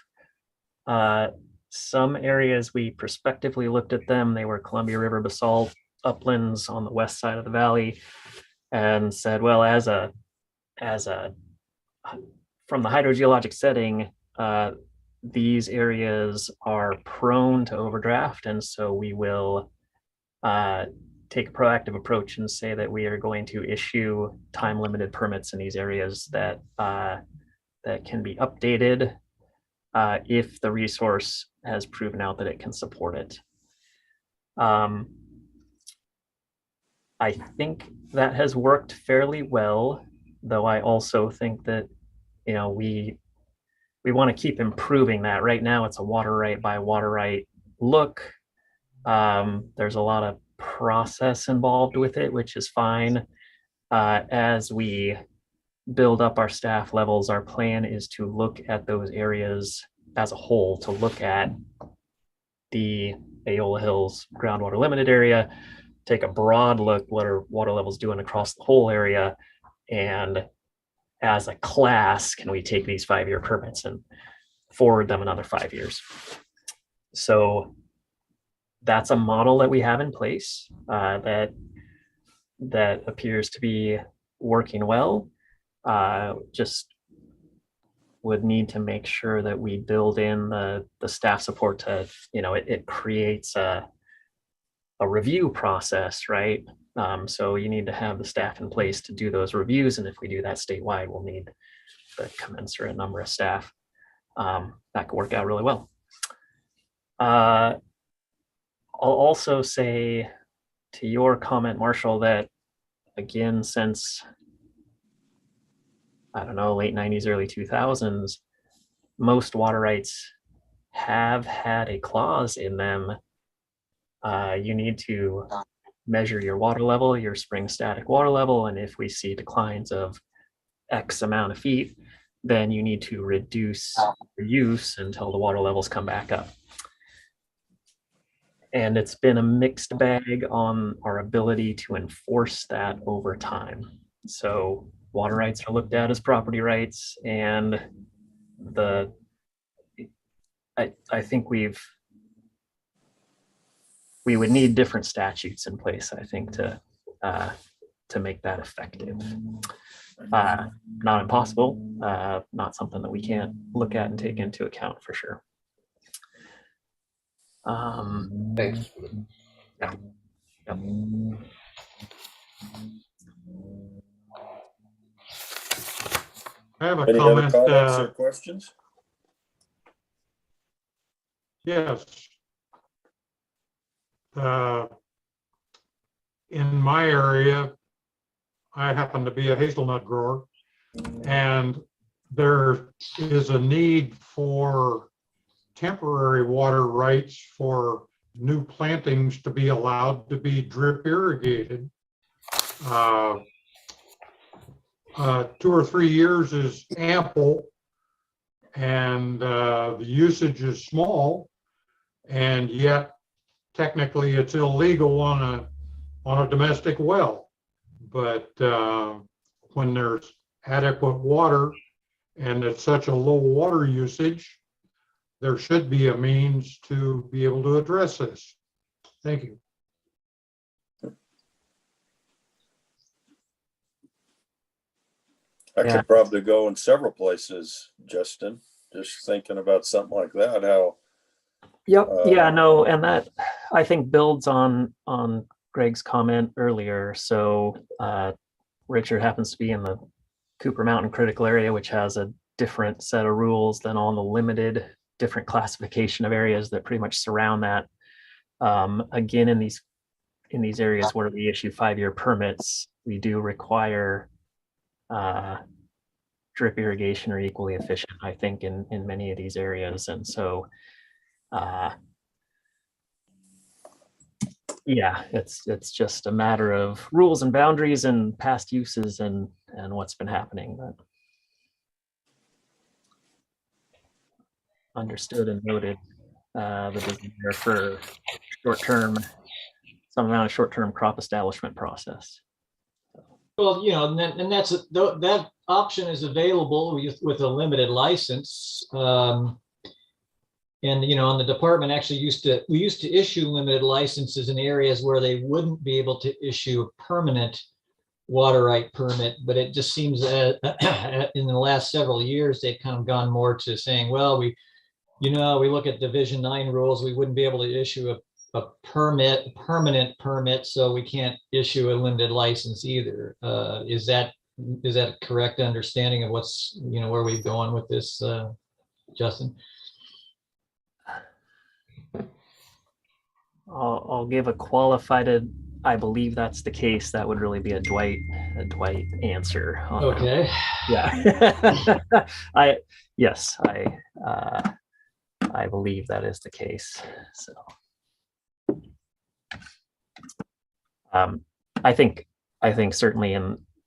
Some areas we prospectively looked at them. They were Columbia River basalt uplands on the west side of the valley, and said, well, from the hydrogeologic setting, these areas are prone to overdraft, and so we will take a proactive approach and say that we are going to issue time-limited permits in these areas that can be updated if the resource has proven out that it can support it. I think that has worked fairly well, though I also think that we want to keep improving that. Right now, it's a water right by water right look. There's a lot of process involved with it, which is fine. As we build up our staff levels, our plan is to look at those areas as a whole, to look at the Aola Hills groundwater limited area, take a broad look, what are water levels doing across the whole area, and as a class, can we take these 5-year permits and forward them another 5 years? So that's a model that we have in place that appears to be working well. Just would need to make sure that we build in the staff support to, it creates a review process, right? So you need to have the staff in place to do those reviews. And if we do that statewide, we'll need the commensurate number of staff. That could work out really well. I'll also say to your comment, Marshall, that again, since, I don't know, late 90s, early 2000s, most water rights have had a clause in them. You need to measure your water level, your spring static water level, and if we see declines of X amount of feet, then you need to reduce your use until the water levels come back up. And it's been a mixed bag on our ability to enforce that over time. So water rights are looked at as property rights, and I think we would need different statutes in place, I think, to make that effective. Not impossible, not something that we can't look at and take into account for sure. Thanks. Yeah. Yep. I have a Any other comment. comments or questions? Yes. In my area, I happen to be a hazelnut grower, and there is a need for temporary water rights for new plantings to be allowed to be drip irrigated. 2 or 3 years is ample, and the usage is small, and yet technically it's illegal on a domestic well. But when there's adequate water and it's such a low water usage, there should be a means to be able to address this. Thank you. I Yeah. could probably go in several places, Justin, just thinking about something like that, how. Yep. Yeah, no, and that I think builds on Greg's comment earlier. So Richard happens to be in the Cooper Mountain critical area, which has a different set of rules than all the limited different classification of areas that pretty much surround that. Again, in these areas where we issue 5-year permits, we do require drip irrigation or equally efficient, I think, in many of these areas. And so yeah, it's just a matter of rules and boundaries and past uses and what's been happening. But understood and noted the desire for some amount of short-term crop establishment process. Well, you know, and that's that option is available with a limited license. And you know, and the department actually we used to issue limited licenses in areas where they wouldn't be able to issue a permanent water right permit. But it just seems that in the last several years, they've kind of gone more to saying, well, we look at Division 9 rules, we wouldn't be able to issue a permanent permit, so we can't issue a limited license either. Is that a correct understanding of what's, where we're going with this, Justin? I'll give a qualified, I believe that's the case. That would really be a Dwight answer. Okay. Yeah. I believe that is the case. So I think certainly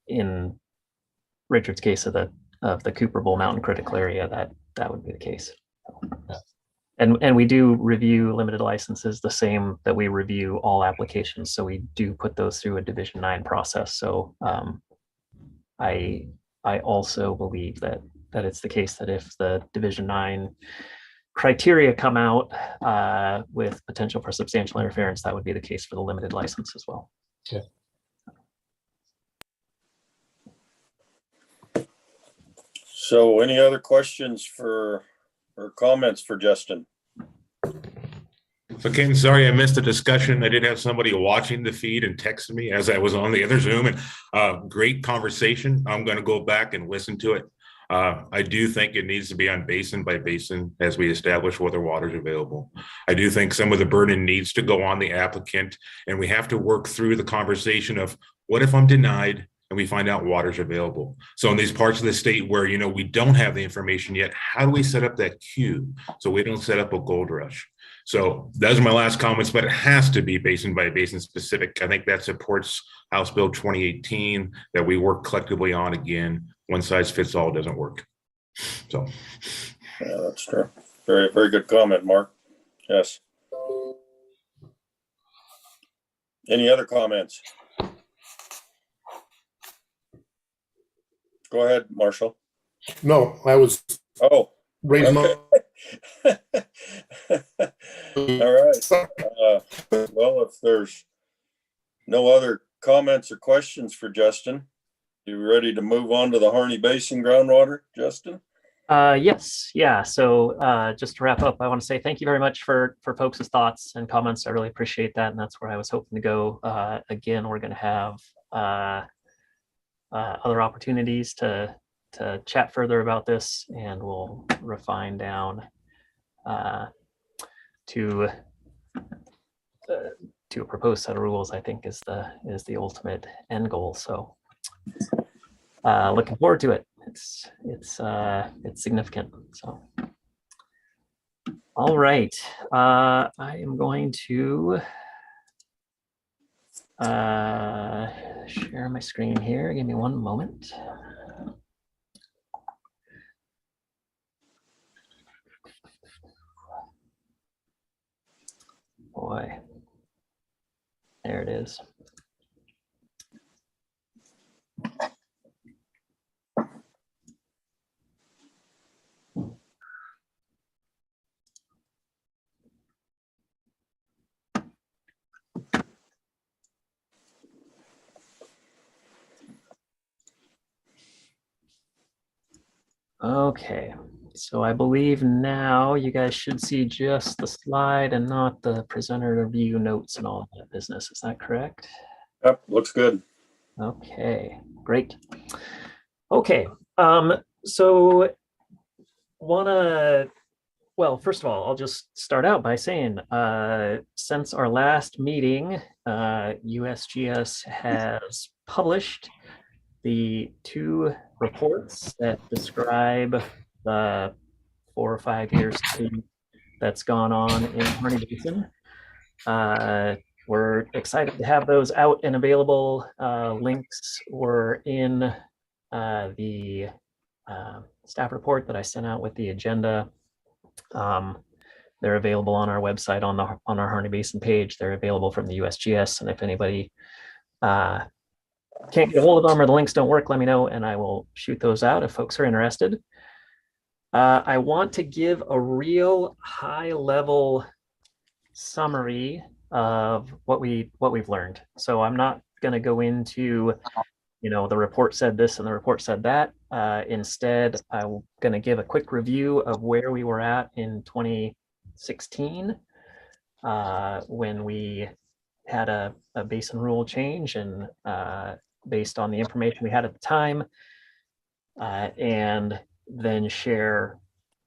in Richard's case of the Cooper Bowl Mountain critical area, that would be the case. And we do review limited licenses the same that we review all applications. So we do put those through a Division 9 process. So I also believe that it's the case that if the Division 9 criteria come out with potential for substantial interference, that would be the case for the limited license as well. Okay. So any other questions or comments for Justin? So Ken, sorry I missed the discussion. I did have somebody watching the feed and texted me as I was on the other Zoom, and great conversation. I'm going to go back and listen to it. I do think it needs to be on basin by basin as we establish whether water is available. I do think some of the burden needs to go on the applicant, and we have to work through the conversation of what if I'm denied and we find out water's available. So in these parts of the state where, we don't have the information yet, how do we set up that queue so we don't set up a gold rush? So those are my last comments, but it has to be basin by basin specific. I think that supports House Bill 2018 that we work collectively on again. One size fits all doesn't work. So. Yeah, that's true. Very, very good comment, Mark. Yes. Any other comments? Go ahead, Marshall. No, I was raising my. All right. Well, if there's no other comments or questions for Justin, you ready to move on to the Harney Basin groundwater, Justin? Yes, yeah. So just to wrap up, I want to say thank you very much for folks' thoughts and comments. I really appreciate that, and that's where I was hoping to go. Again, we're going to have other opportunities to chat further about this, and we'll refine down to a proposed set of rules. I think is the ultimate end goal. So looking forward to it. It's significant. So, all right. I am going to share my screen here. Give me one moment. Boy, there it is. Okay, so I believe now you guys should see just the slide and not the presenter review notes and all that business. Is that correct? Yep, looks good. Okay, great. Okay, so well, first of all, I'll just start out by saying, since our last meeting, USGS has published the 2 reports that describe the 4 or 5 years that's gone on in Harney Basin. We're excited to have those out and available. Links were in the staff report that I sent out with the agenda. They're available on our website on our Harney Basin page. They're available from the USGS, and if anybody can't get a hold of them or the links don't work, let me know and I will shoot those out if folks are interested. I want to give a real high level summary of what we've learned. So I'm not going to go into, the report said this and the report said that. Instead, I'm going to give a quick review of where we were at in 2016 when we had a basin rule change, and based on the information we had at the time, and then share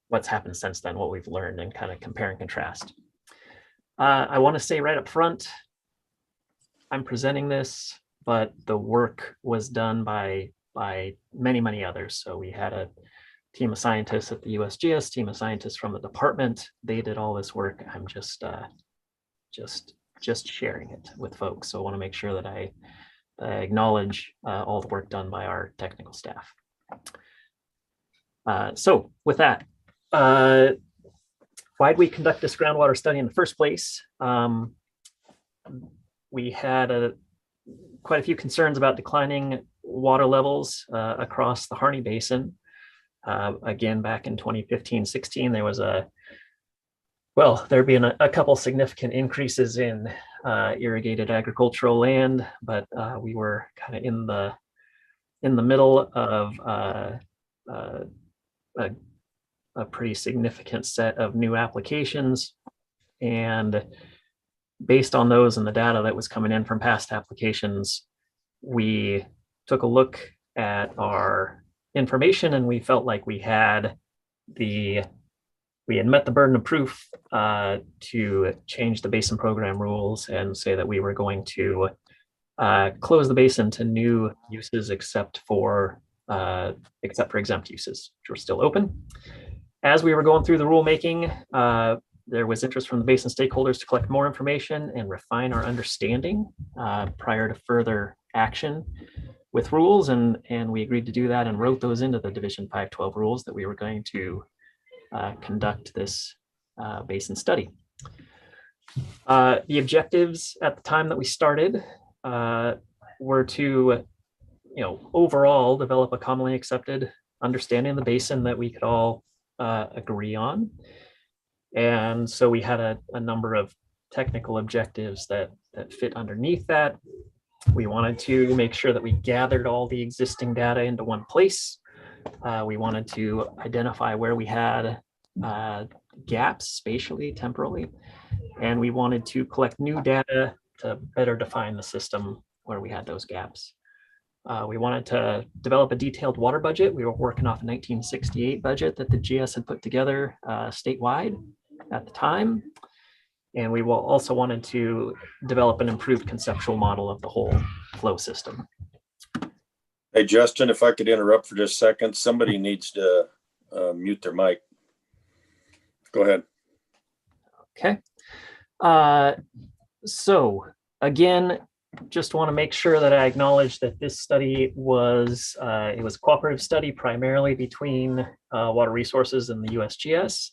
what's happened since then, what we've learned, and kind of compare and contrast. I want to say right up front, I'm presenting this, but the work was done by many, many others. So we had a team of scientists at the USGS, team of scientists from the department. They did all this work. I'm just sharing it with folks. So I want to make sure that I acknowledge all the work done by our technical staff. So with that, why did we conduct this groundwater study in the first place? We had quite a few concerns about declining water levels across the Harney Basin. Again, back in 2015-16, there was there'd been a couple significant increases in irrigated agricultural land, but we were kind of in the middle of a pretty significant set of new applications. And based on those and the data that was coming in from past applications, we took a look at our information and we felt like we had met the burden of proof to change the basin program rules and say that we were going to close the basin to new uses except for exempt uses, which were still open. As we were going through the rulemaking, there was interest from the basin stakeholders to collect more information and refine our understanding prior to further action with rules, and we agreed to do that and wrote those into the Division 512 rules that we were going to conduct this basin study. The objectives at the time that we started were to, overall develop a commonly accepted understanding of the basin that we could all agree on. And so we had a number of technical objectives that fit underneath that. We wanted to make sure that we gathered all the existing data into one place We wanted to identify where we had gaps spatially, temporally, and we wanted to collect new data to better define the system where we had those gaps. We wanted to develop a detailed water budget. We were working off a 1968 budget that the GS had put together statewide at the time. And we also wanted to develop an improved conceptual model of the whole flow system. Hey, Justin, if I could interrupt for just a second, somebody needs to mute their mic. Go ahead. Okay. So again, just want to make sure that I acknowledge that this study was, it was a cooperative study primarily between Water Resources and the USGS.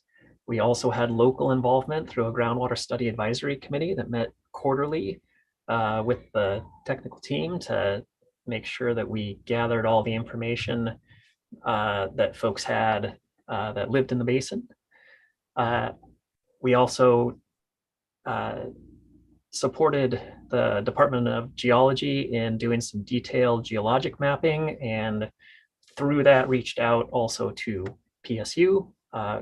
We also had local involvement through a groundwater study advisory committee that met quarterly with the technical team to make sure that we gathered all the information that folks had that lived in the basin. We also supported the Department of Geology in doing some detailed geologic mapping, and through that reached out also to PSU,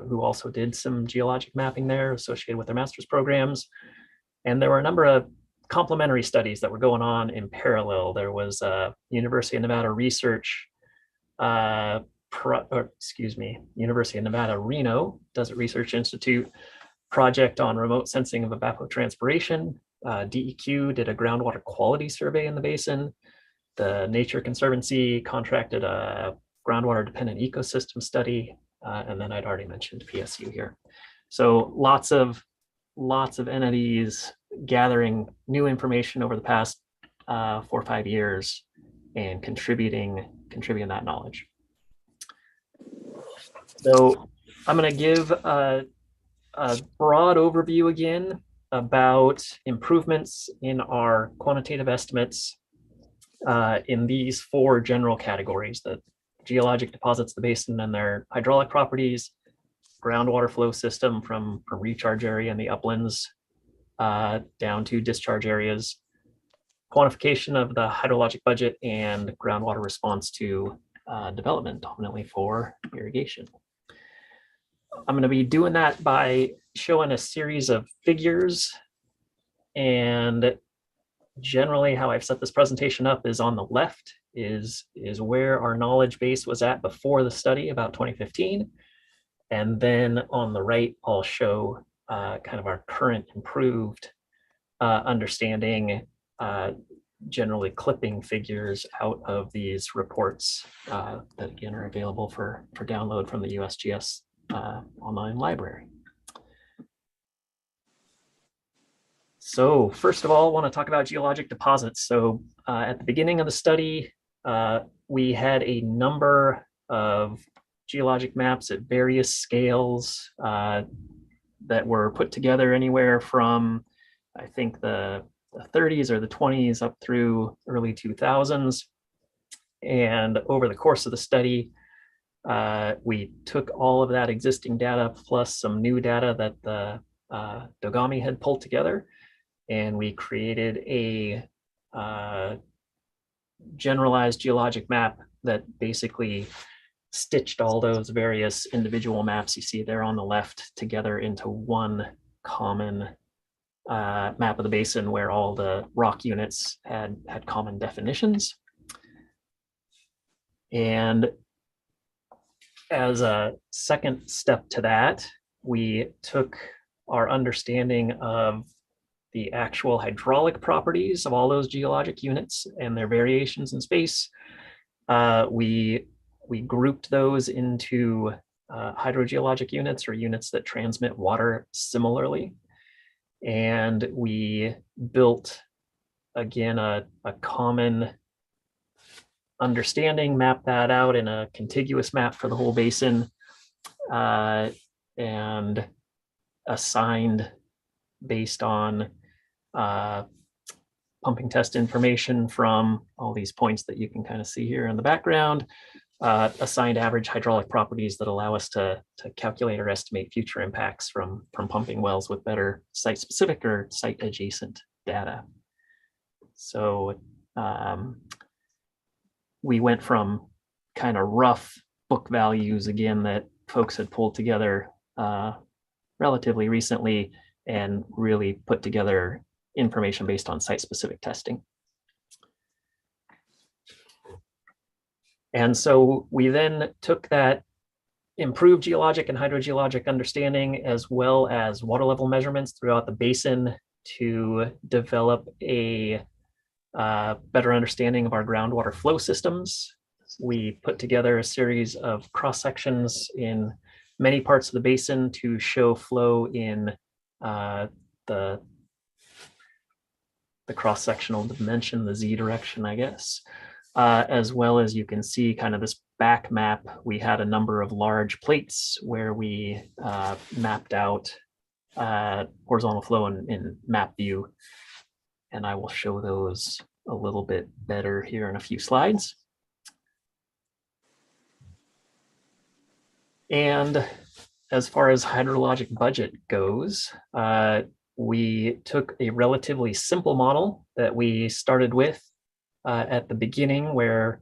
who also did some geologic mapping there associated with their master's programs. And there were a number of complementary studies that were going on in parallel. There was University of Nevada Research, University of Nevada Reno Desert Research Institute project on remote sensing of evapotranspiration. DEQ did a groundwater quality survey in the basin. The Nature Conservancy contracted a groundwater dependent ecosystem study. And then I'd already mentioned PSU here. So lots of entities gathering new information over the past 4 or 5 years and contributing that knowledge. So I'm going to give a broad overview again about improvements in our quantitative estimates in these 4 general categories: the geologic deposits, the basin and their hydraulic properties, groundwater flow system from recharge area in the uplands down to discharge areas, quantification of the hydrologic budget, and groundwater response to development, dominantly for irrigation. I'm going to be doing that by showing a series of figures, and generally how I've set this presentation up is on the left is where our knowledge base was at before the study, about 2015. And then on the right, I'll show kind of our current improved understanding, generally clipping figures out of these reports that again are available for download from the USGS online library. So first of all, I want to talk about geologic deposits. So at the beginning of the study, we had a number of geologic maps at various scales that were put together anywhere from, I think, the 30s or the 20s up through early 2000s. And over the course of the study, we took all of that existing data plus some new data that the Dogami had pulled together, and we created a generalized geologic map that basically stitched all those various individual maps you see there on the left together into one common map of the basin where all the rock units had common definitions. And as a second step to that, we took our understanding of the actual hydraulic properties of all those geologic units and their variations in space. We grouped those into hydrogeologic units, or units that transmit water similarly. And we built, again, a common understanding, mapped that out in a contiguous map for the whole basin, and assigned based on pumping test information from all these points that you can kind of see here in the background, assigned average hydraulic properties that allow us to calculate or estimate future impacts from pumping wells with better site-specific or site-adjacent data. So we went from kind of rough book values again that folks had pulled together relatively recently and really put together information based on site-specific testing. And so we then took that improved geologic and hydrogeologic understanding as well as water level measurements throughout the basin to develop a better understanding of our groundwater flow systems. We put together a series of cross sections in many parts of the basin to show flow in the cross-sectional dimension, the Z direction, I guess. As well as you can see kind of this back map, we had a number of large plates where we mapped out horizontal flow in map view. And I will show those a little bit better here in a few slides. And as far as hydrologic budget goes, we took a relatively simple model that we started with at the beginning, where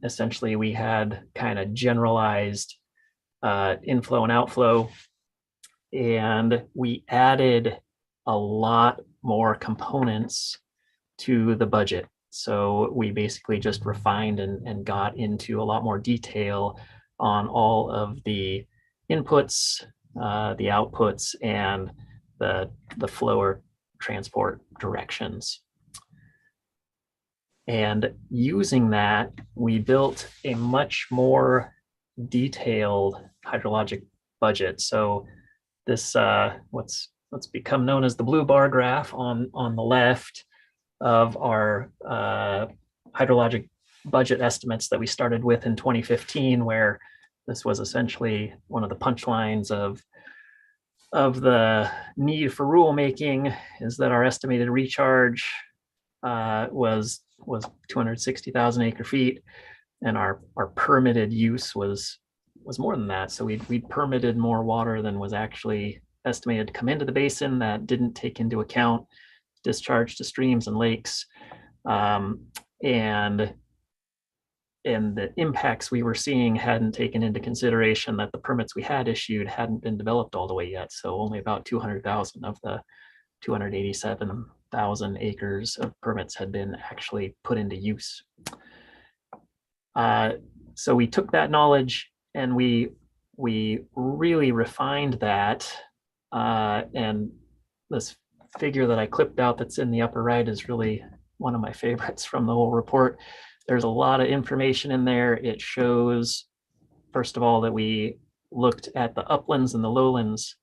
essentially we had kind of generalized inflow and outflow, and we added a lot more components to the budget. So we basically just refined and got into a lot more detail on all of the inputs, the outputs, and the flow or transport directions. And using that, we built a much more detailed hydrologic budget. So this what's become known as the blue bar graph on the left of our hydrologic budget estimates that we started with in 2015, where this was essentially one of the punchlines of the need for rulemaking, is that our estimated recharge was 260,000 acre feet, and our permitted use was more than that. So we'd permitted more water than was actually estimated to come into the basin. That didn't take into account discharge to streams and lakes, and the impacts we were seeing hadn't taken into consideration that the permits we had issued hadn't been developed all the way yet. So only about 200,000 of the 287,000 acres of permits had been actually put into use. So we took that knowledge and we really refined that. And this figure that I clipped out that's in the upper right is really one of my favorites from the whole report. There's a lot of information in there. It shows, first of all, that we looked at the uplands and the lowlands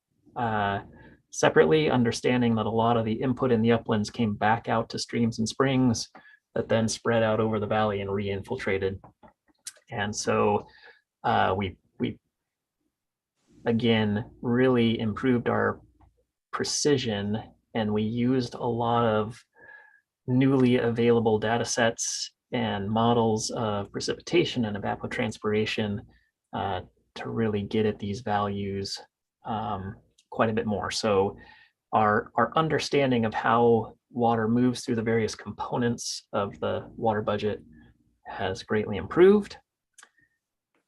separately, understanding that a lot of the input in the uplands came back out to streams and springs that then spread out over the valley and re-infiltrated. And so we again really improved our precision, and we used a lot of newly available data sets and models of precipitation and evapotranspiration to really get at these values quite a bit more. So our understanding of how water moves through the various components of the water budget has greatly improved.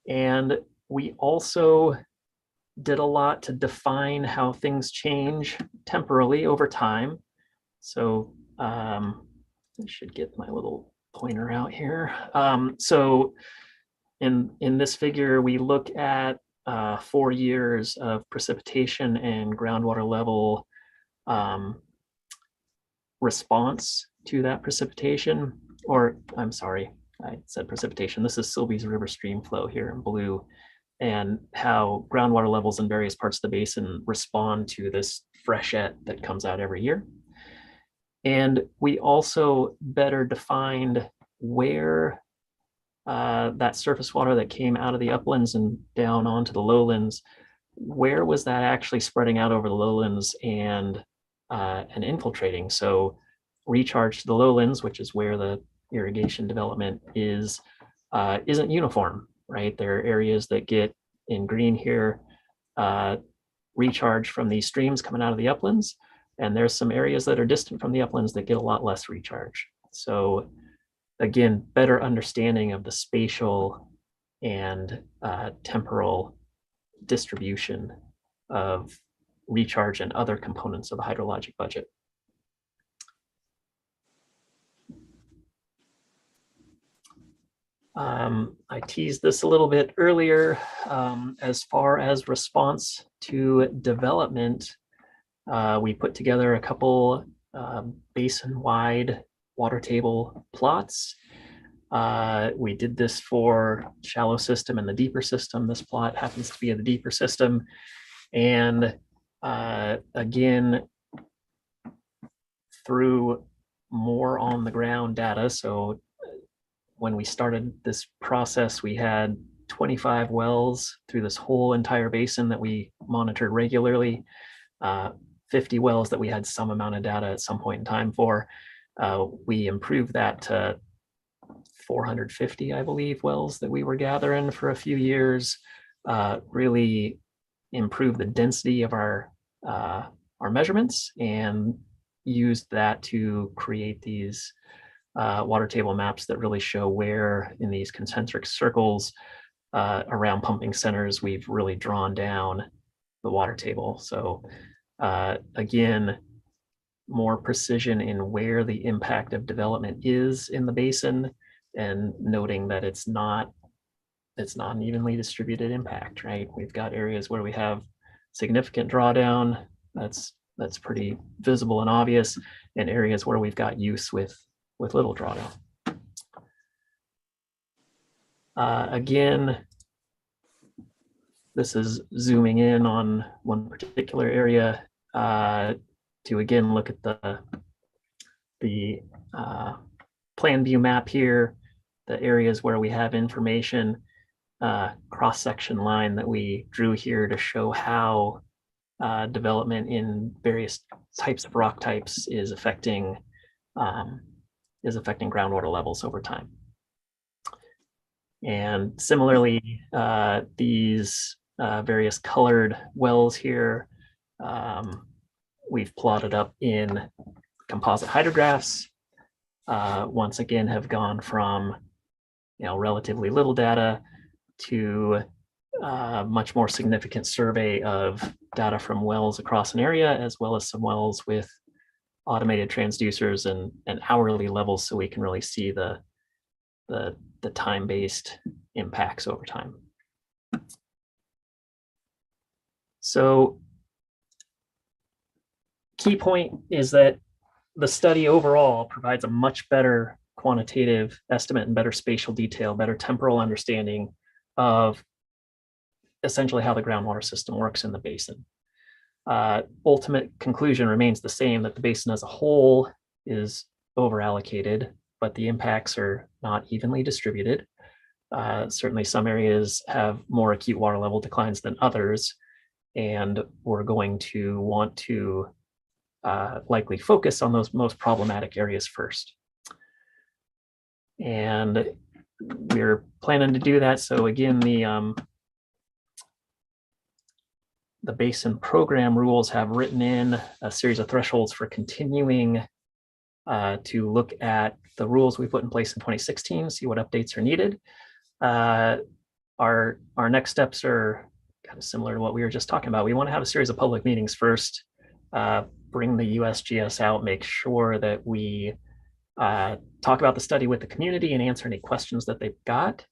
And we also did a lot to define how things change temporally over time. So I should get my little pointer out here. So in this figure, we look at 4 years of precipitation and groundwater level response to that precipitation, or I'm sorry, I said precipitation. This is Sylvie's river stream flow here in blue, and how groundwater levels in various parts of the basin respond to this freshet that comes out every year. And we also better defined where that surface water that came out of the uplands and down onto the lowlands, where was that actually spreading out over the lowlands and infiltrating? So recharge to the lowlands, which is where the irrigation development is, isn't uniform, right? There are areas that get in green here, recharge from these streams coming out of the uplands, and there's some areas that are distant from the uplands that get a lot less recharge. So again, better understanding of the spatial and temporal distribution of recharge and other components of the hydrologic budget. I teased this a little bit earlier. As far as response to development, we put together a couple basin-wide water table plots. We did this for shallow system and the deeper system. This plot happens to be in the deeper system. And again, through more on the ground data. So when we started this process, we had 25 wells through this whole entire basin that we monitored regularly, 50 wells that we had some amount of data at some point in time for. We improved that to 450, I believe, wells that we were gathering for a few years, really improved the density of our measurements and used that to create these water table maps that really show where in these concentric circles around pumping centers we've really drawn down the water table. So again, more precision in where the impact of development is in the basin, and noting that it's not an evenly distributed impact, right? We've got areas where we have significant drawdown, that's pretty visible and obvious, and areas where we've got use with little drawdown. Again, this is zooming in on one particular area to again look at the plan view map here, the areas where we have information, cross-section line that we drew here to show how development in various types of rock types is affecting groundwater levels over time. And similarly, these various colored wells here, we've plotted up in composite hydrographs. Once again, have gone from relatively little data to much more significant survey of data from wells across an area, as well as some wells with automated transducers and hourly levels, so we can really see the time-based impacts over time. So key point is that the study overall provides a much better quantitative estimate and better spatial detail, better temporal understanding of essentially how the groundwater system works in the basin. Ultimate conclusion remains the same, that the basin as a whole is over-allocated, but the impacts are not evenly distributed. Certainly some areas have more acute water level declines than others, and we're going to want to likely focus on those most problematic areas first. And we're planning to do that. So again, the basin program rules have written in a series of thresholds for continuing to look at the rules we put in place in 2016, see what updates are needed. Our next steps are kind of similar to what we were just talking about. We want to have a series of public meetings first, bring the USGS out, make sure that we talk about the study with the community and answer any questions that they've got.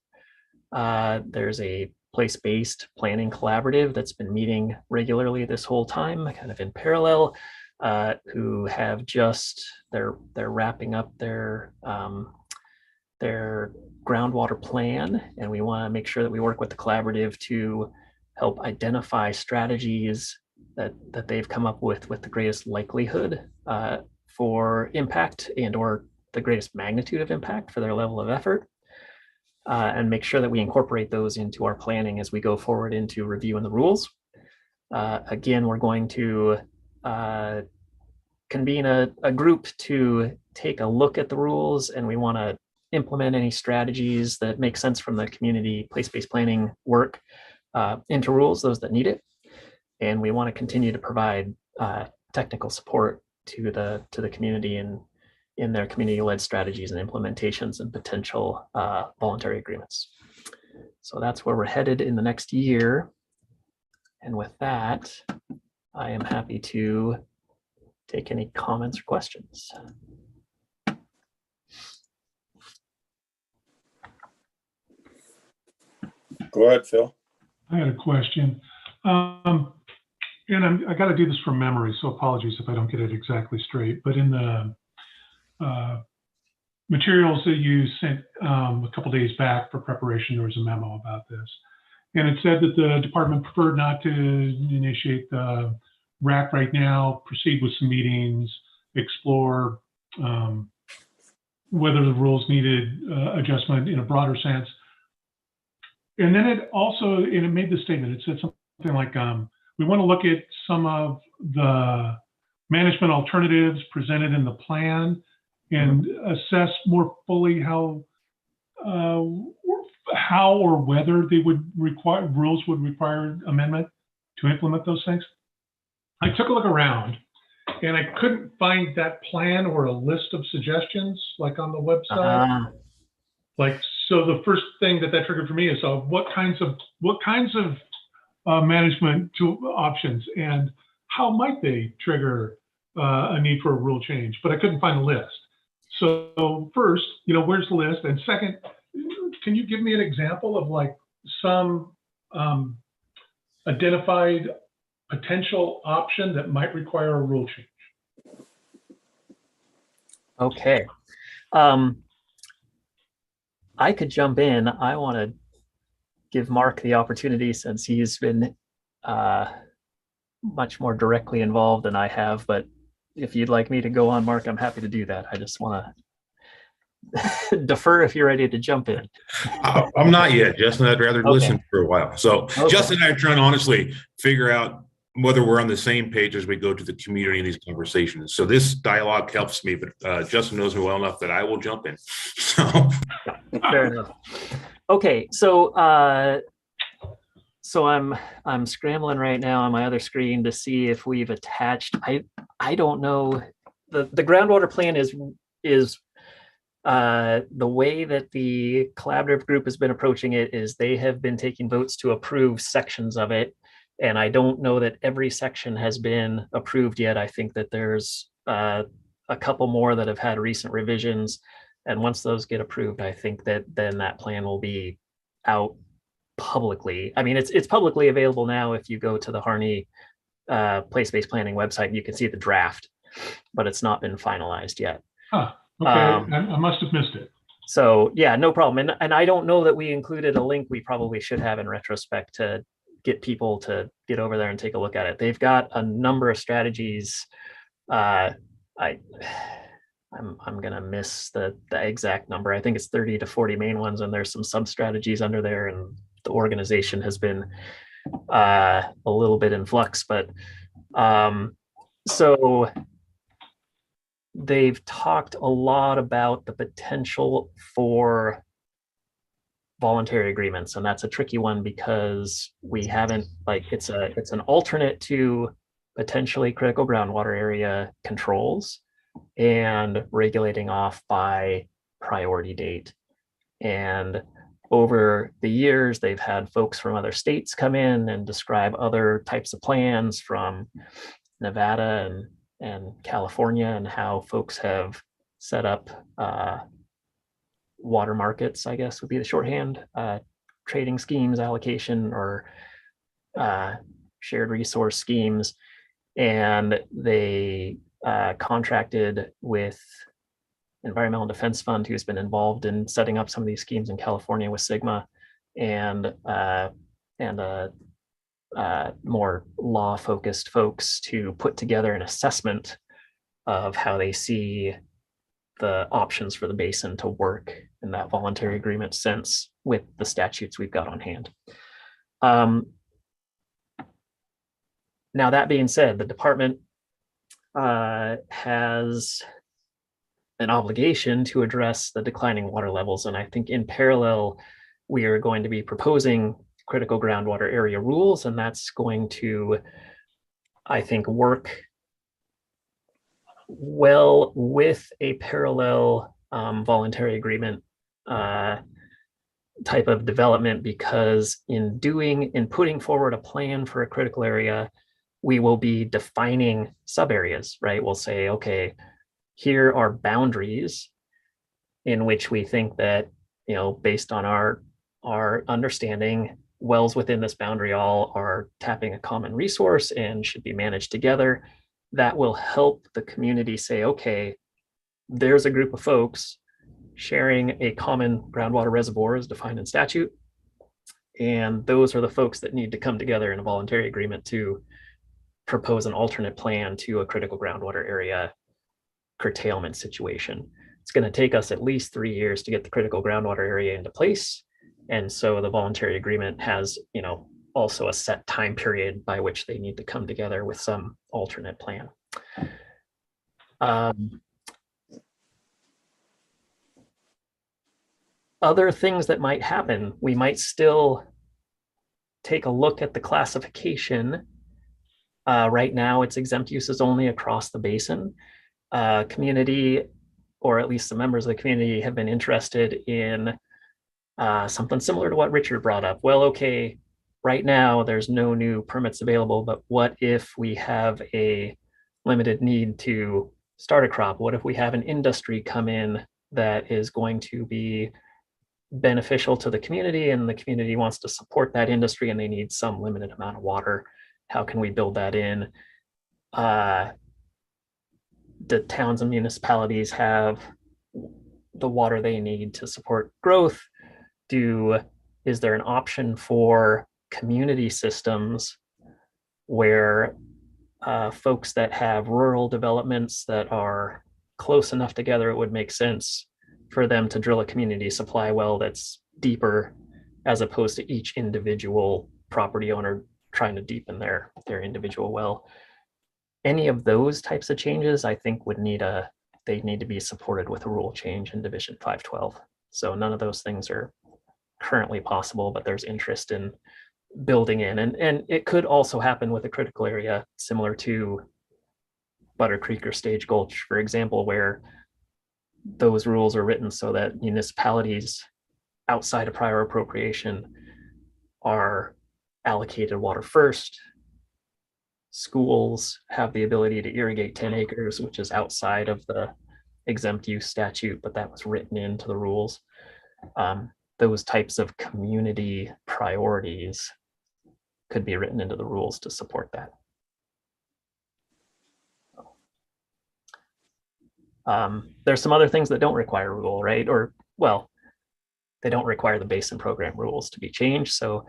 There's a place-based planning collaborative that's been meeting regularly this whole time, kind of in parallel, who have just, they're wrapping up their groundwater plan, and we want to make sure that we work with the collaborative to help identify strategies that they've come up with the greatest likelihood for impact and or the greatest magnitude of impact for their level of effort. And make sure that we incorporate those into our planning as we go forward into reviewing the rules. Again, we're going to convene a group to take a look at the rules, and we want to implement any strategies that make sense from the community place-based planning work into rules, those that need it. And we want to continue to provide technical support to the community in their community-led strategies and implementations and potential voluntary agreements. So that's where we're headed in the next year. And with that, I am happy to take any comments or questions. Go ahead, Phil. I had a question. And I got to do this from memory, so apologies if I don't get it exactly straight. But in the materials that you sent a couple days back for preparation, there was a memo about this. And it said that the department preferred not to initiate the RAC right now, proceed with some meetings, explore whether the rules needed adjustment in a broader sense. And then it also, and it made the statement, it said something like, we want to look at some of the management alternatives presented in the plan and assess more fully how or whether they would require, rules would require amendment to implement those things. I took a look around and I couldn't find that plan or a list of suggestions like on the website. Like, so the first thing that triggered for me is what kinds of management options and how might they trigger a need for a rule change? But I couldn't find a list. So first, where's the list? And second, can you give me an example of like some identified potential option that might require a rule change? Okay. I could jump in. I want to give Mark the opportunity since he's been much more directly involved than I have. But if you'd like me to go on, Mark, I'm happy to do that. I just want to defer if you're ready to jump in. I'm not yet, Justin. I'd rather listen for a while. So Okay. Justin and I are trying to honestly figure out whether we're on the same page as we go to the community in these conversations. So this dialogue helps me, but Justin knows me well enough that I will jump in. So Fair enough. Okay, so I'm scrambling right now on my other screen to see if we've attached. I don't know. The groundwater plan is the way that the collaborative group has been approaching it is they have been taking votes to approve sections of it. And I don't know that every section has been approved yet. I think that there's a couple more that have had recent revisions. And once those get approved, I think that then that plan will be out publicly. I mean, it's publicly available now. If you go to the Harney place-based planning website, you can see the draft, but it's not been finalized yet. Huh, okay, I must have missed it. So yeah, no problem. And I don't know that we included a link. We probably should have in retrospect to get people to get over there and take a look at it. They've got a number of strategies. I'm gonna miss the exact number. I think it's 30 to 40 main ones, and there's some sub strategies under there. And the organization has been a little bit in flux, but so they've talked a lot about the potential for voluntary agreements, and that's a tricky one because we haven't, like, it's an alternate to potentially critical groundwater area controls and regulating off by priority date. And over the years, they've had folks from other states come in and describe other types of plans from Nevada and California, and how folks have set up water markets, I guess would be the shorthand, trading schemes, allocation, or shared resource schemes. And they contracted with Environmental Defense Fund, who's been involved in setting up some of these schemes in California with Sigma, and more law-focused folks to put together an assessment of how they see the options for the basin to work in that voluntary agreement sense with the statutes we've got on hand. Now, that being said, the department has an obligation to address the declining water levels. And I think in parallel, we are going to be proposing critical groundwater area rules, and that's going to, I think, work well with a parallel voluntary agreement type of development, because in putting forward a plan for a critical area, we will be defining sub areas, right? We'll say, okay, here are boundaries in which we think that, you know, based on our understanding, wells within this boundary all are tapping a common resource and should be managed together. That will help the community say, okay, there's a group of folks sharing a common groundwater reservoir as defined in statute. And those are the folks that need to come together in a voluntary agreement to propose an alternate plan to a critical groundwater area curtailment situation. It's going to take us at least 3 years to get the critical groundwater area into place. And so the voluntary agreement has, you know, also a set time period by which they need to come together with some alternate plan. Other things that might happen, we might still take a look at the classification. Right now, it's exempt uses only across the basin. Community, or at least the members of the community, have been interested in something similar to what Richard brought up. Well, okay, right now there's no new permits available, but what if we have a limited need to start a crop? What if we have an industry come in that is going to be beneficial to the community, and the community wants to support that industry and they need some limited amount of water? How can we build that in? The towns and municipalities have the water they need to support growth. Is there an option for community systems where folks that have rural developments that are close enough together, it would make sense for them to drill a community supply well that's deeper, as opposed to each individual property owner trying to deepen their individual well? Any of those types of changes, I think, they need to be supported with a rule change in Division 512. So none of those things are currently possible, but there's interest in building in. And it could also happen with a critical area similar to Butter Creek or Stage Gulch, for example, where those rules are written so that municipalities outside of prior appropriation are allocated water first. Schools have the ability to irrigate 10 acres, which is outside of the exempt use statute, but that was written into the rules. Those types of community priorities could be written into the rules to support that. There's some other things that don't require rule, right? Or, well, they don't require the basin program rules to be changed. So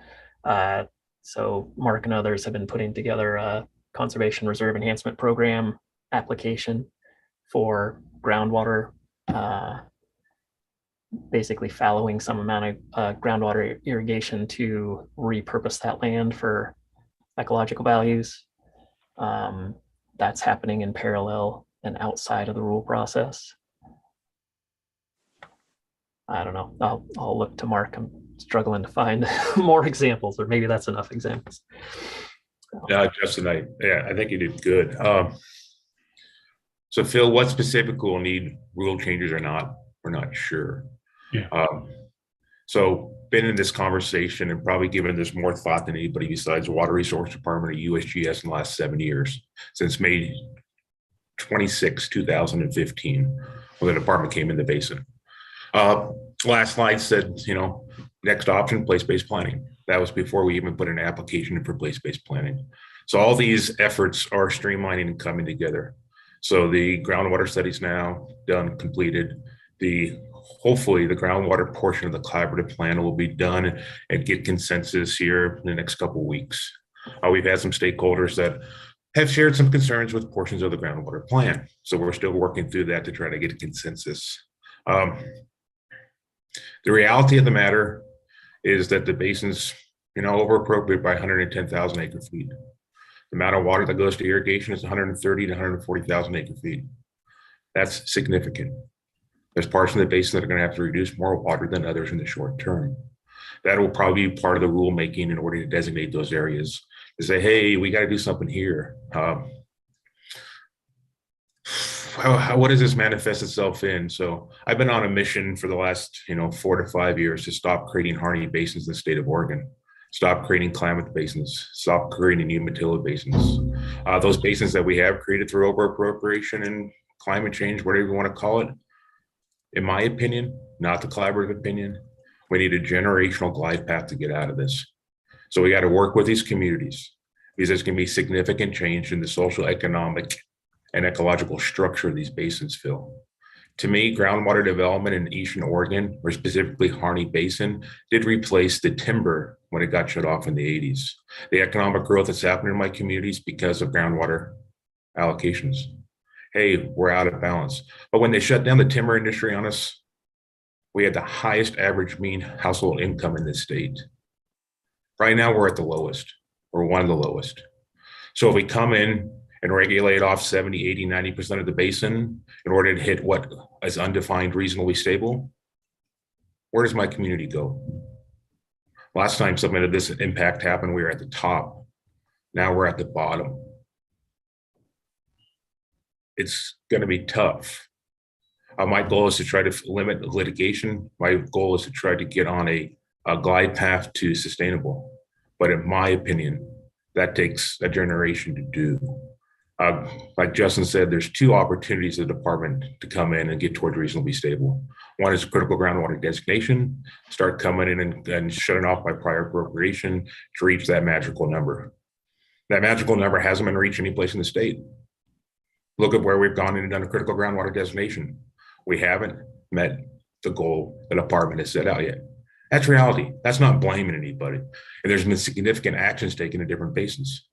Mark and others have been putting together a conservation reserve enhancement program application for groundwater, basically fallowing some amount of groundwater irrigation to repurpose that land for ecological values. That's happening in parallel and outside of the rule process. I don't know. I'll look to Mark. I'm struggling to find more examples, or maybe that's enough examples. Yeah, Justin, I think you did good. So Phil, what specific will need rule changes or not? We're not sure. Yeah. So been in this conversation and probably given this more thought than anybody besides Water Resource Department or USGS in the last 7 years, since May 26, 2015, when the department came in the basin. Last slide said, you know, next option, place-based planning. That was before we even put an application in for place-based planning. So all these efforts are streamlining and coming together. So the groundwater studies now done, completed. Hopefully the groundwater portion of the collaborative plan will be done and get consensus here in the next couple of weeks. We've had some stakeholders that have shared some concerns with portions of the groundwater plan. So we're still working through that to try to get a consensus. The reality of the matter is that the basin's, you know, over appropriate by 110,000 acre feet. The amount of water that goes to irrigation is 130 to 140,000 acre feet. That's significant. There's parts of the basin that are going to have to reduce more water than others in the short term. That will probably be part of the rulemaking in order to designate those areas, to say, hey, we got to do something here. what does this manifest itself in? So I've been on a mission for the last 4 to 5 years to stop creating hardy basins in the state of Oregon, stop creating Klamath basins, stop creating Umatilla basins. Those basins that we have created through over appropriation and climate change, whatever you want to call it, in my opinion, not the collaborative opinion, we need a generational glide path to get out of this. So we got to work with these communities because there's going to be significant change in the social, economic, and ecological structure of these basins, Phil. To me, groundwater development in Eastern Oregon, or specifically Harney Basin, did replace the timber when it got shut off in the 80s. The economic growth that's happening in my communities because of groundwater allocations. Hey, we're out of balance. But when they shut down the timber industry on us, we had the highest average mean household income in this state. Right now, we're at the lowest. We're one of the lowest. So if we come in and regulate off 70, 80, 90% of the basin in order to hit what is undefined, reasonably stable, where does my community go? Last time something of this impact happened, we were at the top. Now we're at the bottom. It's going to be tough. My goal is to try to limit litigation. My goal is to try to get on a glide path to sustainable. But in my opinion, that takes a generation to do. Like Justin said, there's two opportunities for the department to come in and get toward reasonably stable. One is critical groundwater designation, start coming in and shutting off by prior appropriation to reach that magical number. That magical number hasn't been reached any place in the state. Look at where we've gone in and done a critical groundwater designation. We haven't met the goal the department has set out yet. That's reality. That's not blaming anybody. And there's been significant actions taken in different basins.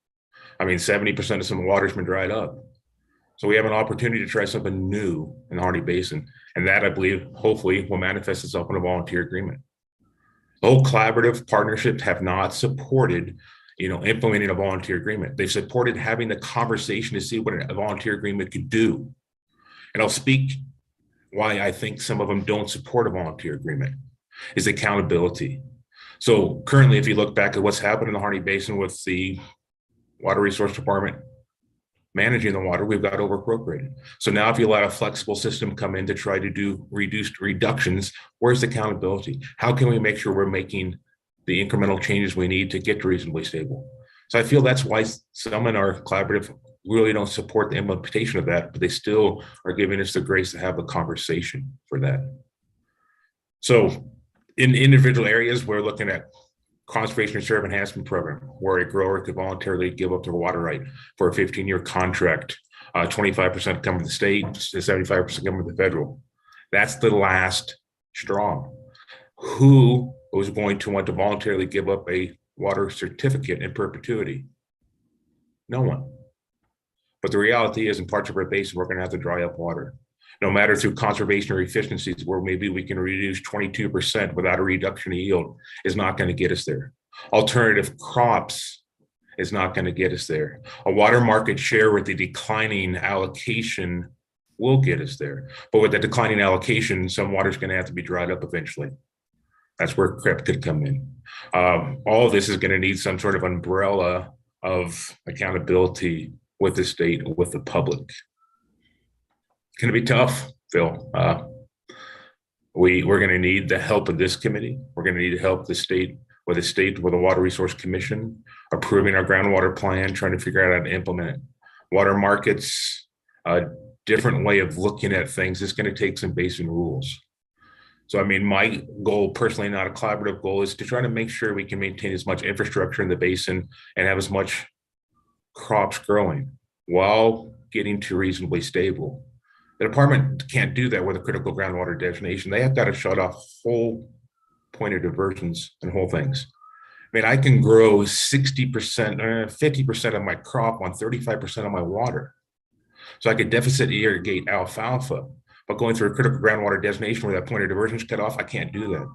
I mean, 70% of some water's been dried up. So we have an opportunity to try something new in the Harney Basin. And that, I believe, hopefully will manifest itself in a volunteer agreement. The whole collaborative partnerships have not supported, implementing a volunteer agreement. They've supported having the conversation to see what a volunteer agreement could do. And I'll speak why I think some of them don't support a volunteer agreement is accountability. So currently, if you look back at what's happened in the Harney Basin with the Water Resource Department managing the water, we've got overappropriated. So now if you allow a flexible system come in to try to do reductions, where's the accountability? How can we make sure we're making the incremental changes we need to get to reasonably stable? So I feel that's why some in our collaborative really don't support the implementation of that, but they still are giving us the grace to have a conversation for that. So in individual areas, we're looking at Conservation Reserve Enhancement Program, where a grower could voluntarily give up their water right for a 15-year contract, 25% come from the state, 75% come from the federal. That's the last straw. Who was going to want to voluntarily give up a water certificate in perpetuity? No one. But the reality is in parts of our basin, we're going to have to dry up water. No matter through conservation or efficiencies where maybe we can reduce 22% without a reduction in yield is not going to get us there. Alternative crops is not going to get us there. A water market share with the declining allocation will get us there. But with the declining allocation, some water is going to have to be dried up eventually. That's where CREP could come in. All of this is going to need some sort of umbrella of accountability with the state, with the public. It's going to be tough, Phil. We're going to need the help of this committee. We're going to need to help the state with the Water Resource Commission, approving our groundwater plan, trying to figure out how to implement it. Water markets, a different way of looking at things. It's going to take some basin rules. So, I mean, my goal personally, not a collaborative goal, is to try to make sure we can maintain as much infrastructure in the basin and have as much crops growing while getting to reasonably stable. The department can't do that with a critical groundwater designation. They have got to shut off whole point of diversions and whole things. I mean, I can grow 60%, 50% of my crop on 35% of my water. So I could deficit irrigate alfalfa, but going through a critical groundwater designation where that point of diversion is cut off, I can't do that.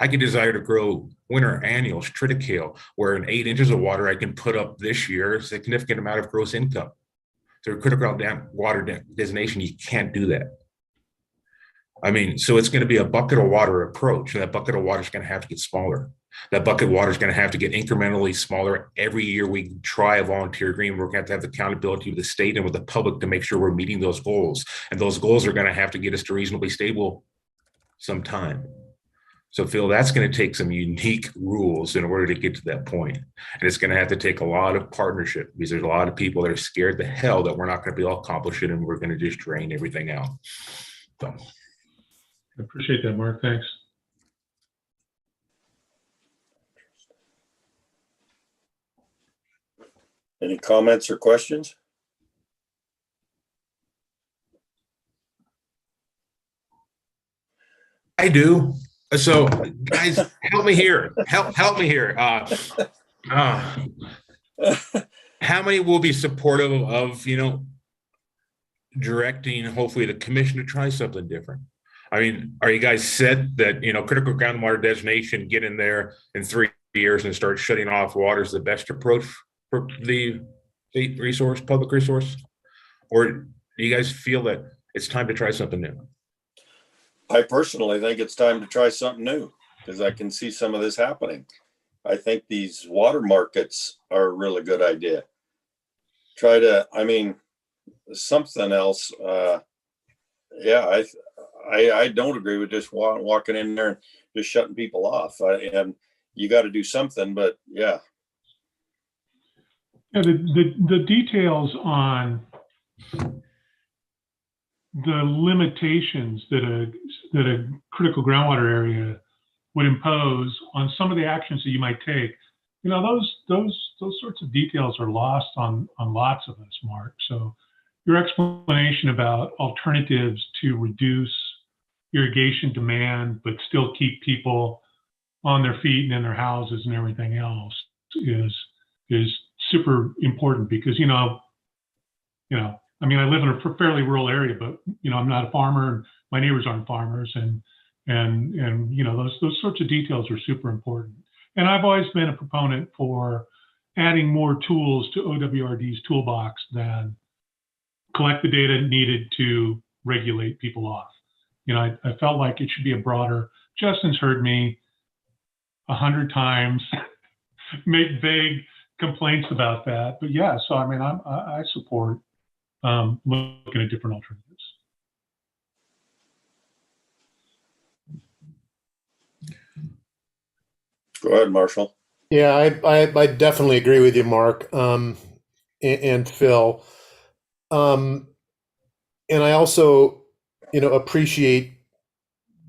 I could desire to grow winter annuals, triticale, where in 8 inches of water I can put up this year a significant amount of gross income. Through critical water designation, you can't do that. I mean, so it's going to be a bucket of water approach, and that bucket of water is going to have to get smaller. That bucket of water is going to have to get incrementally smaller every year we try a volunteer agreement. We're going to have the accountability with the state and with the public to make sure we're meeting those goals. And those goals are going to have to get us to reasonably stable sometime. So Phil, that's going to take some unique rules in order to get to that point. And it's going to have to take a lot of partnership, because there's a lot of people that are scared to hell that we're not going to be able to accomplish it, and we're going to just drain everything out. So. I appreciate that, Mark. Thanks. Any comments or questions? I do. So guys, help me here. Help me here. How many will be supportive of, directing hopefully the commission to try something different? I mean, are you guys set that, critical groundwater designation, get in there in 3 years and start shutting off water is the best approach for the state resource, public resource? Or do you guys feel that it's time to try something new? I personally think it's time to try something new, because I can see some of this happening. I think these water markets are a really good idea. Something else. Yeah, I don't agree with just walking in there and just shutting people off. And you got to do something, but yeah. Yeah, the details on the limitations that a critical groundwater area would impose on some of the actions that you might take, those sorts of details are lost on lots of us, Mark. So your explanation about alternatives to reduce irrigation demand but still keep people on their feet and in their houses and everything else is super important, because I live in a fairly rural area, but I'm not a farmer, and my neighbors aren't farmers, and those sorts of details are super important. And I've always been a proponent for adding more tools to OWRD's toolbox than collect the data needed to regulate people off. I felt like it should be a broader. Justin's heard me 100 times make vague complaints about that, but yeah. So I support looking at different alternatives. Go ahead, Marshall. Yeah, I definitely agree with you, Mark, and Phil. And I also, appreciate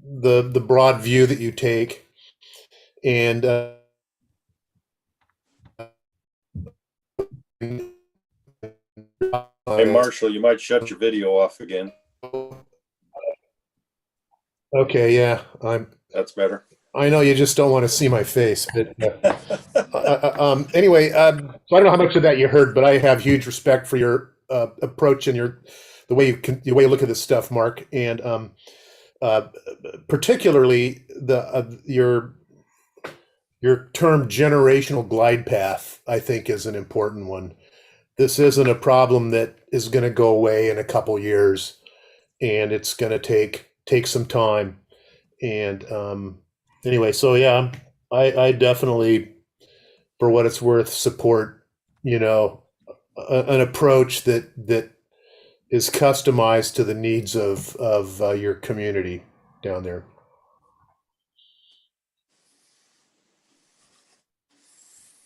the broad view that you take. And Hey, Marshall, you might shut your video off again. Okay, yeah, That's better. I know you just don't want to see my face, but anyway, so I don't know how much of that you heard, but I have huge respect for your approach and the way you look at this stuff, Mark, and particularly your term generational glide path, I think, is an important one. This isn't a problem that is going to go away in a couple years, and it's going to take some time. And anyway, so yeah, I definitely, for what it's worth, support an approach that is customized to the needs of your community down there.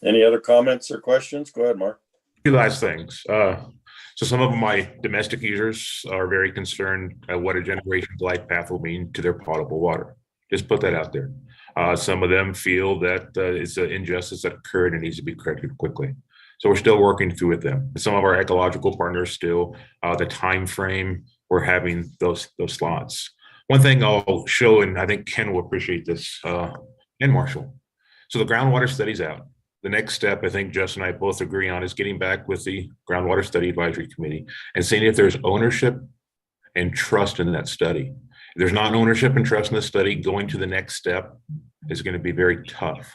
Any other comments or questions? Go ahead, Mark. Two last things. So some of my domestic users are very concerned at what a generation glide path will mean to their potable water. Just put that out there. Some of them feel that it's an injustice that occurred and needs to be corrected quickly. So we're still working through with them. Some of our ecological partners still, the time frame, we're having those slots. One thing I'll show, and I think Ken will appreciate this, and Marshall. So the groundwater study's out. The next step, I think Justin and I both agree on, is getting back with the Groundwater Study Advisory Committee and seeing if there's ownership and trust in that study. If there's not ownership and trust in the study, going to the next step is going to be very tough.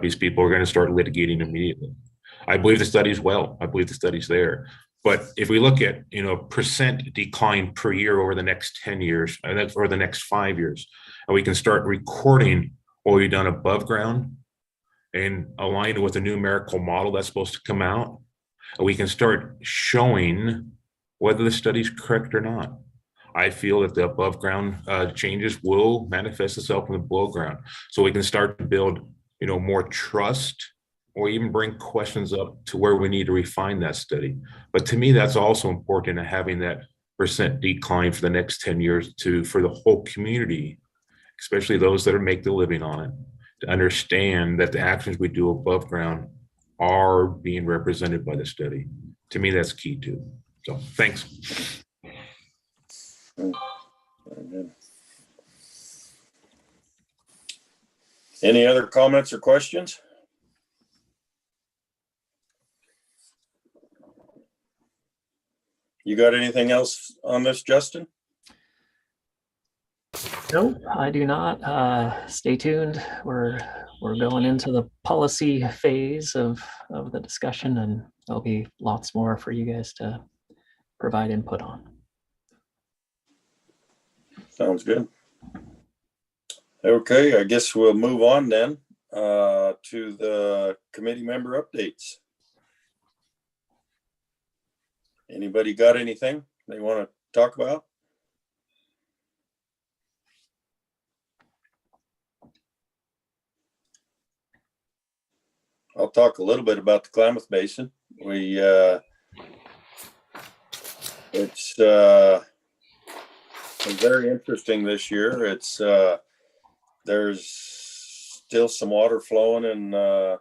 These people are going to start litigating immediately. I believe the study's well. I believe the study's there. But if we look at, percent decline per year over the next 10 years, or the next 5 years, and we can start recording what we've done above ground and align it with a numerical model that's supposed to come out, and we can start showing whether the study's correct or not. I feel that the above ground changes will manifest itself in the below ground. So we can start to build, more trust, or even bring questions up to where we need to refine that study. But to me, that's also important in having that percent decline for the next 10 years for the whole community, especially those that make the living on it, to understand that the actions we do above ground are being represented by the study. To me, that's key too. So thanks. Very good. Any other comments or questions? You got anything else on this, Justin? No, I do not. Stay tuned. We're going into the policy phase of the discussion, and there'll be lots more for you guys to provide input on. Sounds good. Okay, I guess we'll move on then to the committee member updates. Anybody got anything they want to talk about? I'll talk a little bit about the Klamath Basin. It's been very interesting this year. It's there's still some water flowing in the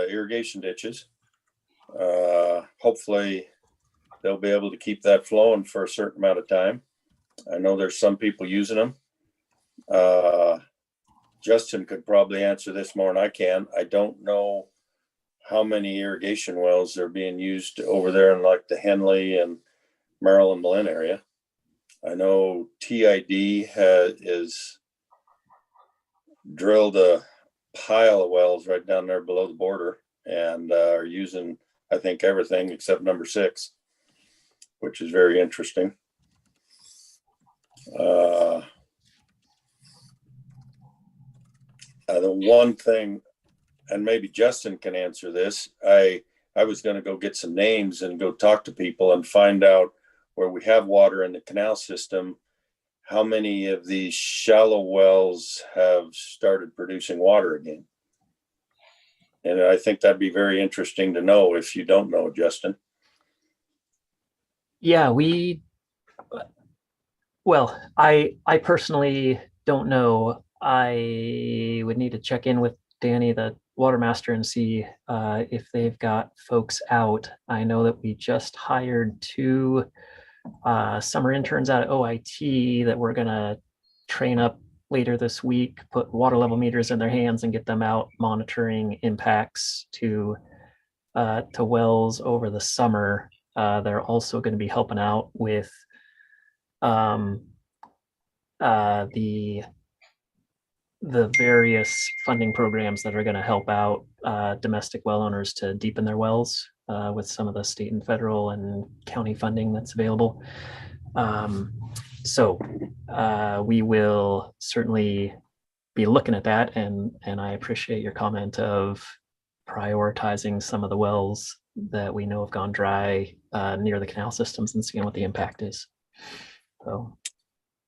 irrigation ditches. Hopefully they'll be able to keep that flowing for a certain amount of time. I know there's some people using them. Justin could probably answer this more than I can. I don't know how many irrigation wells are being used over there in like the Henley and Maryland Lynn area. I know TID is drilled a pile of wells right down there below the border and are using, I think, everything except number 6, which is very interesting. The one thing, and maybe Justin can answer this, I was going to go get some names and go talk to people and find out where we have water in the canal system, how many of these shallow wells have started producing water again. And I think that'd be very interesting to know if you don't know, Justin. Yeah, well, I personally don't know. I would need to check in with Danny, the water master, and see if they've got folks out. I know that we just hired 2 summer interns out at OIT that we're going to train up later this week, put water level meters in their hands and get them out monitoring impacts to wells over the summer. They're also going to be helping out with the various funding programs that are going to help out domestic well owners to deepen their wells with some of the state and federal and county funding that's available. So we will certainly be looking at that, and I appreciate your comment of prioritizing some of the wells that we know have gone dry near the canal systems and seeing what the impact is. So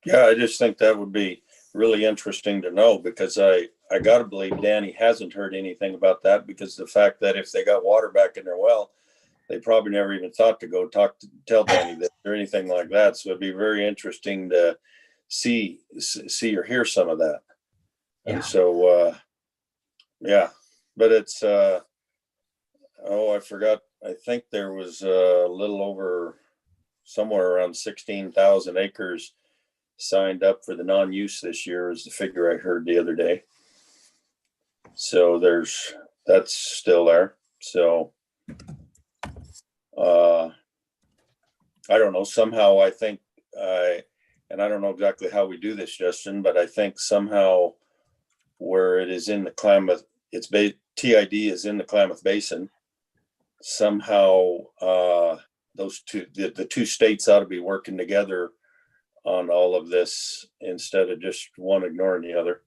yeah, I just think that would be really interesting to know, because I gotta believe Danny hasn't heard anything about that, because the fact that if they got water back in their well, they probably never even thought to go tell Danny this or anything like that. So it'd be very interesting to see or hear some of that. Yeah. And so yeah, but it's I forgot, I think there was a little over, somewhere around 16,000 acres signed up for the non-use this year, is the figure I heard the other day. So that's still there. So I don't know, somehow I think and I don't know exactly how we do this, Justin, but I think somehow where it is in the Klamath, TID is in the Klamath Basin, somehow those two, the two states ought to be working together on all of this instead of just one ignoring the other.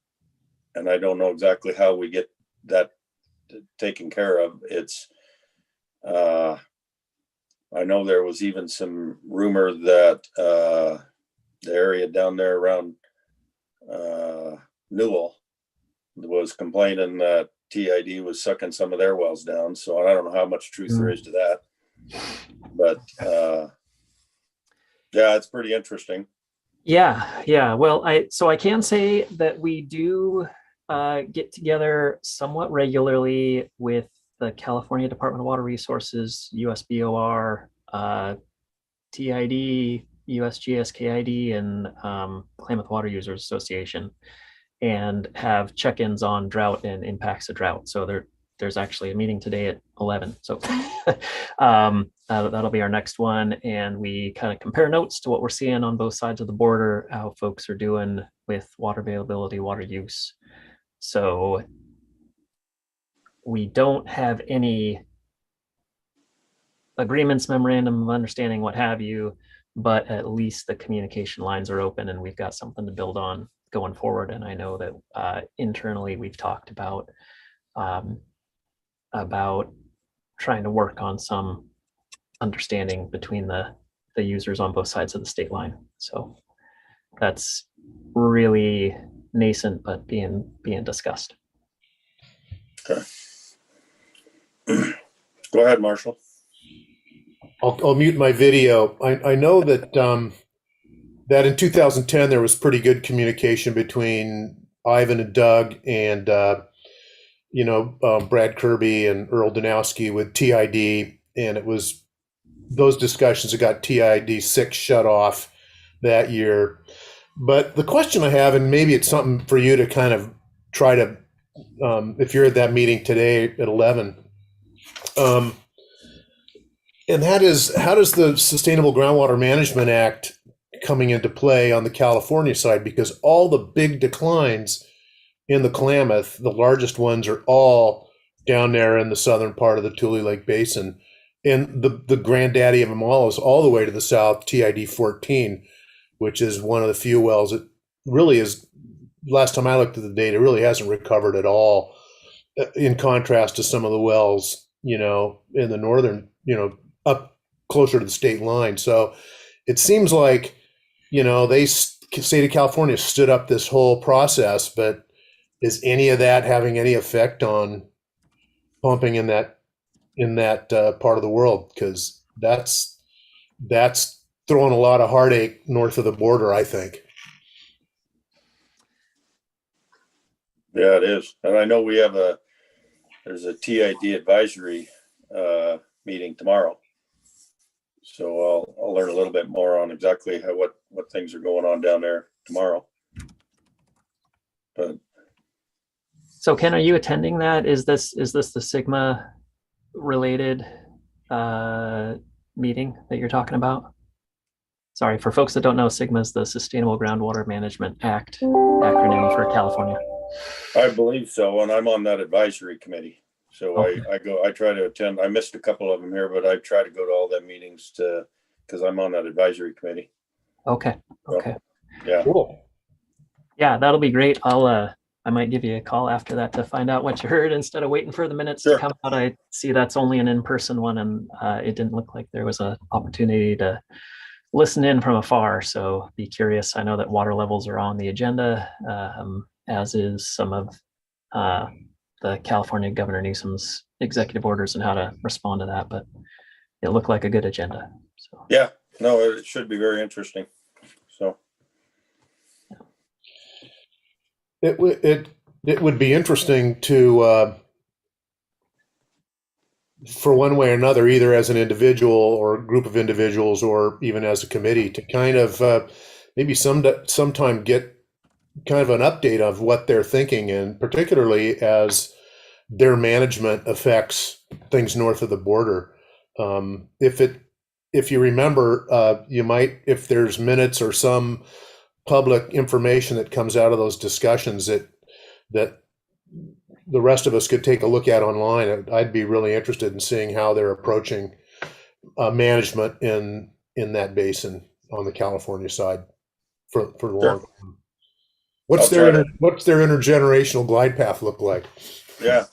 And I don't know exactly how we get that taken care of. It's, I know there was even some rumor that the area down there around Newell was complaining that TID was sucking some of their wells down. So I don't know how much truth there is to that. But yeah, it's pretty interesting. Yeah. Well, I can say that we do get together somewhat regularly with the California Department of Water Resources, USBOR, TID, USGSKID, and Klamath Water Users Association, and have check-ins on drought and impacts of drought. So there's actually a meeting today at 11. So that'll be our next one. And we kind of compare notes to what we're seeing on both sides of the border, how folks are doing with water availability, water use. So we don't have any agreements, memorandum of understanding, what have you, but at least the communication lines are open and we've got something to build on going forward. And I know that internally we've talked about trying to work on some understanding between the users on both sides of the state line. So that's really nascent, but being discussed. Okay. Go ahead, Marshall. I'll mute my video. I know that that in 2010 there was pretty good communication between Ivan and Doug and Brad Kirby and Earl Danowski with TID, and it was those discussions that got TID 6 shut off that year. But the question I have, and maybe it's something for you to kind of try to, if you're at that meeting today at 11, and that is, how does the Sustainable Groundwater Management Act coming into play on the California side? Because all the big declines in the Klamath, the largest ones are all down there in the southern part of the Tule Lake Basin. And the granddaddy of them all is all the way to the south, TID 14, which is one of the few wells that really is, last time I looked at the data, really hasn't recovered at all, in contrast to some of the wells, in the northern, up closer to the state line. So it seems like, they, state of California stood up this whole process, but is any of that having any effect on pumping in that part of the world? Because that's throwing a lot of heartache north of the border, I think. Yeah, it is. And I know there's a TID advisory meeting tomorrow. So I'll learn a little bit more on exactly what things are going on down there tomorrow. But so Ken, are you attending that? Is this the Sigma related meeting that you're talking about? Sorry, for folks that don't know, Sigma is the Sustainable Groundwater Management Act acronym for California. I believe so, and I'm on that advisory committee. So okay. I try to attend. I missed a couple of them here, but I try to go to all the meetings because I'm on that advisory committee. Okay. Okay. So, yeah. Cool. Yeah, that'll be great. I might give you a call after that to find out what you heard instead of waiting for the minutes to come out. I see that's only an in-person one, and it didn't look like there was an opportunity to listen in from afar. So be curious. I know that water levels are on the agenda, as is some of the California Governor Newsom's executive orders and how to respond to that, but it looked like a good agenda. So yeah, no, it should be very interesting. So it would be interesting to for one way or another, either as an individual or a group of individuals or even as a committee, to kind of maybe sometime get kind of an update of what they're thinking, and particularly as their management affects things north of the border. If you remember, you might, if there's minutes or some public information that comes out of those discussions that the rest of us could take a look at online, I'd be really interested in seeing how they're approaching management in that basin on the California side for the Sure. long term. I'll try to- What's their intergenerational glide path look like? Yeah,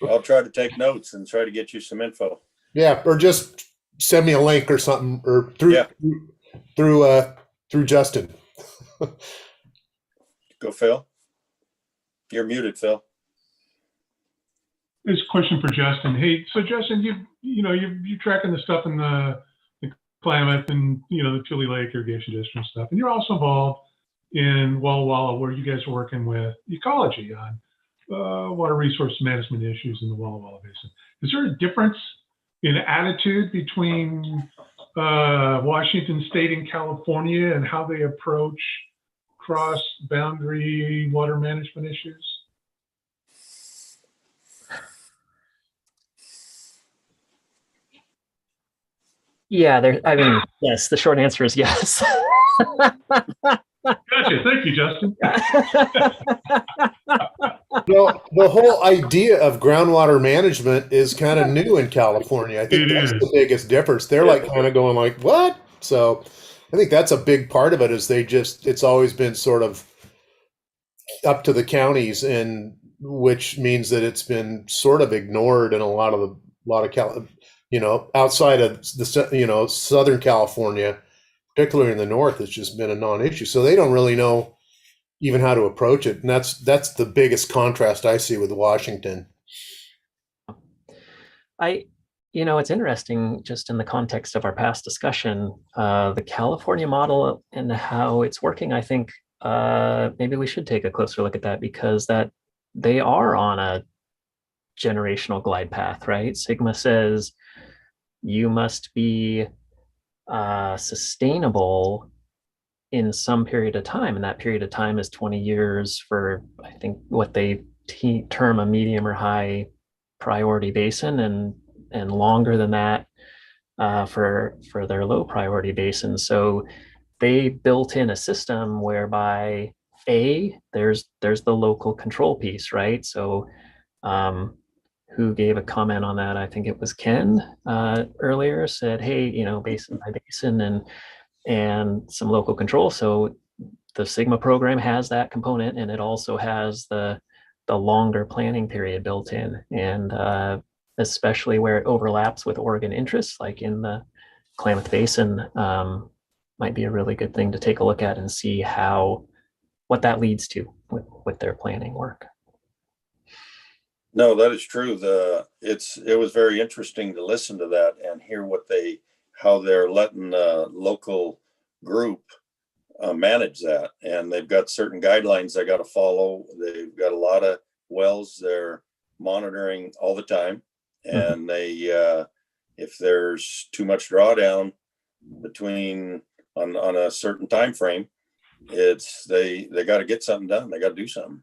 I'll try to take notes and try to get you some info. Yeah, or just send me a link or something, or through Yeah. through Justin. Go, Phil. You're muted, Phil. This question for Justin. Hey, so Justin, you're tracking the stuff in the Klamath and, the Tule Lake irrigation district and stuff. And you're also involved in Walla Walla, where you guys are working with ecology on water resource management issues in the Walla Walla Basin. Is there a difference in attitude between Washington State and California and how they approach cross-boundary water management issues? Yeah, yes, the short answer is yes. Gotcha. Thank you, Justin. Well, the whole idea of groundwater management is kind of new in California. I think It that's is. the biggest difference. They're like kind of going like, what? So I think that's a big part of it is it's always been sort of up to the counties, and which means that it's been sort of ignored in a lot of outside of the, Southern California, particularly in the north, it's just been a non-issue. So they don't really know even how to approach it. And that's the biggest contrast I see with Washington. It's interesting just in the context of our past discussion, the California model and how it's working. I think maybe we should take a closer look at that, because they are on a generational glide path, right? Sigma says you must be sustainable in some period of time, and that period of time is 20 years for, I think, what they term a medium or high priority basin, and longer than that for their low priority basin. So they built in a system whereby there's the local control piece, right? So who gave a comment on that? I think it was Ken earlier, said, hey, basin by basin and some local control. So the Sigma program has that component, and it also has the longer planning period built in, and especially where it overlaps with Oregon interests, like in the Klamath Basin, might be a really good thing to take a look at and see what that leads to with their planning work. No, that is true. It was very interesting to listen to that and hear how they're letting the local group manage that. And they've got certain guidelines they got to follow. They've got a lot of wells they're monitoring all the time. And if there's too much drawdown on a certain time frame, they got to get something done. They got to do something.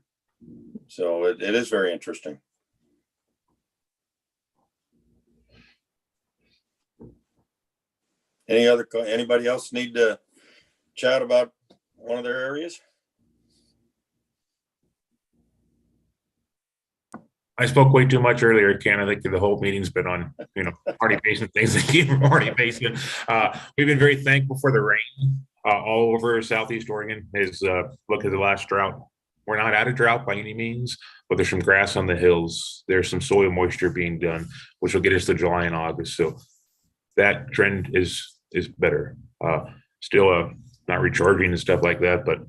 So it is very interesting. Anybody else need to chat about one of their areas? I spoke way too much earlier, Ken. I think the whole meeting's been on, Hardy Basin things that came from Hardy Basin. We've been very thankful for the rain all over Southeast Oregon. Look at the last drought. We're not out of drought by any means, but there's some grass on the hills. There's some soil moisture being done, which will get us to July and August. So that trend is better. Still not recharging and stuff like that, but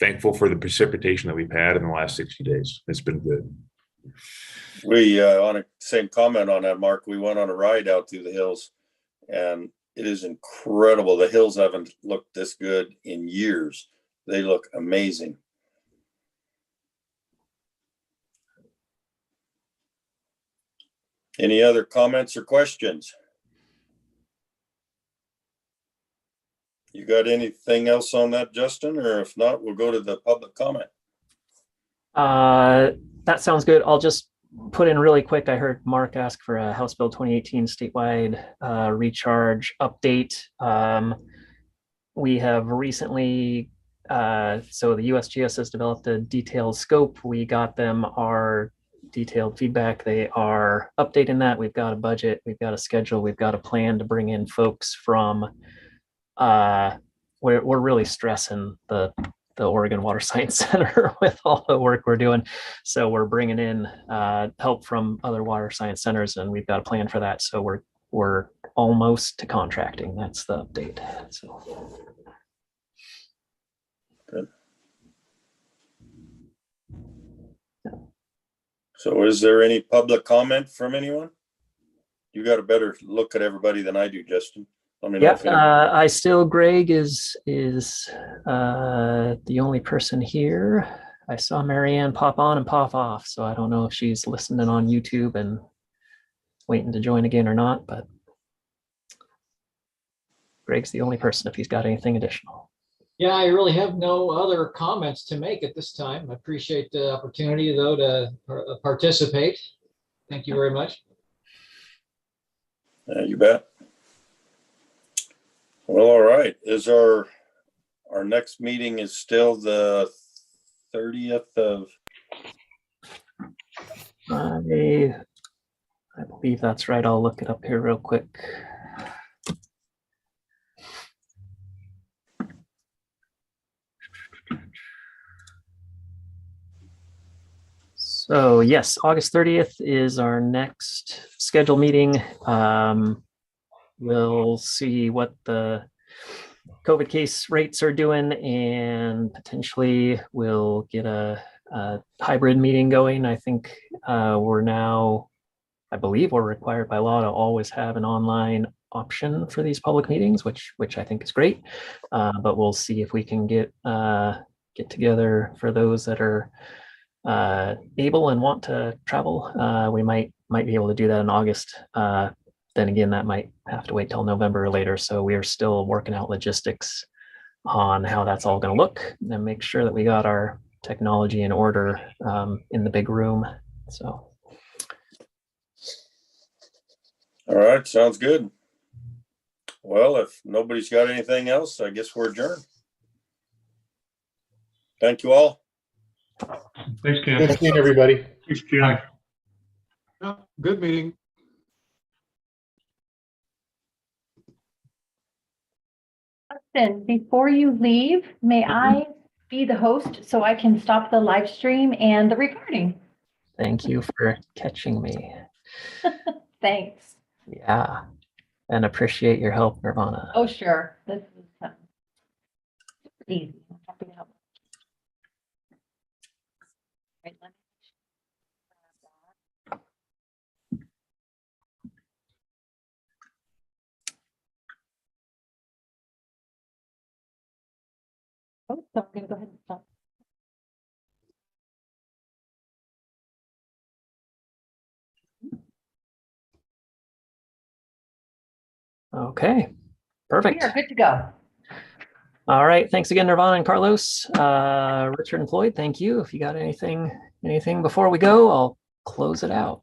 thankful for the precipitation that we've had in the last 60 days. It's been good. We on a same comment on that, Mark, we went on a ride out through the hills, and it is incredible. The hills haven't looked this good in years. They look amazing. Any other comments or questions? You got anything else on that, Justin? Or if not, we'll go to the public comment. That sounds good. I'll just put in really quick. I heard Mark ask for a House Bill 2018 statewide recharge update. We have recently, so the USGS has developed a detailed scope. We got them our detailed feedback. They are updating that. We've got a budget, we've got a schedule, we've got a plan to bring in folks from, we're really stressing the Oregon Water Science Center with all the work we're doing. So we're bringing in help from other water science centers, and we've got a plan for that. So we're almost to contracting. That's the update. So. Good. So is there any public comment from anyone? You got a better look at everybody than I do, Justin. Let me know if Greg is the only person here. I saw Marianne pop on and pop off, so I don't know if she's listening on YouTube and waiting to join again or not, but Greg's the only person if he's got anything additional. Yeah, I really have no other comments to make at this time. I appreciate the opportunity, though, to participate. Thank you very much. You bet. Well, all right. Is our next meeting is still the 30th of? I believe that's right. I'll look it up here real quick. So yes, August 30th is our next scheduled meeting. We'll see what the COVID case rates are doing, and potentially we'll get a hybrid meeting going. I think we're now, I believe we're required by law to always have an online option for these public meetings, which I think is great. But we'll see if we can get together for those that are able and want to travel. We might be able to do that in August. Then again, that might have to wait till November or later. So we are still working out logistics on how that's all going to look and make sure that we got our technology in order in the big room. So. All right, sounds good. Well, if nobody's got anything else, I guess we're adjourned. Thank you all. Thanks, Ken. Good seeing everybody. Thanks, Ken. Yeah, good meeting. Justin, before you leave, may I be the host so I can stop the live stream and the recording? Thank you for catching me. Thanks. Yeah, and appreciate your help, Nirvana. Oh, sure. This is easy. I'm happy to help. Right, let me grab that. Oh, so I'm going to go ahead and stop. Okay, perfect. We are good to go. All right, thanks again, Nirvana and Carlos. Richard and Floyd, thank you. If you got anything before we go, I'll close it out.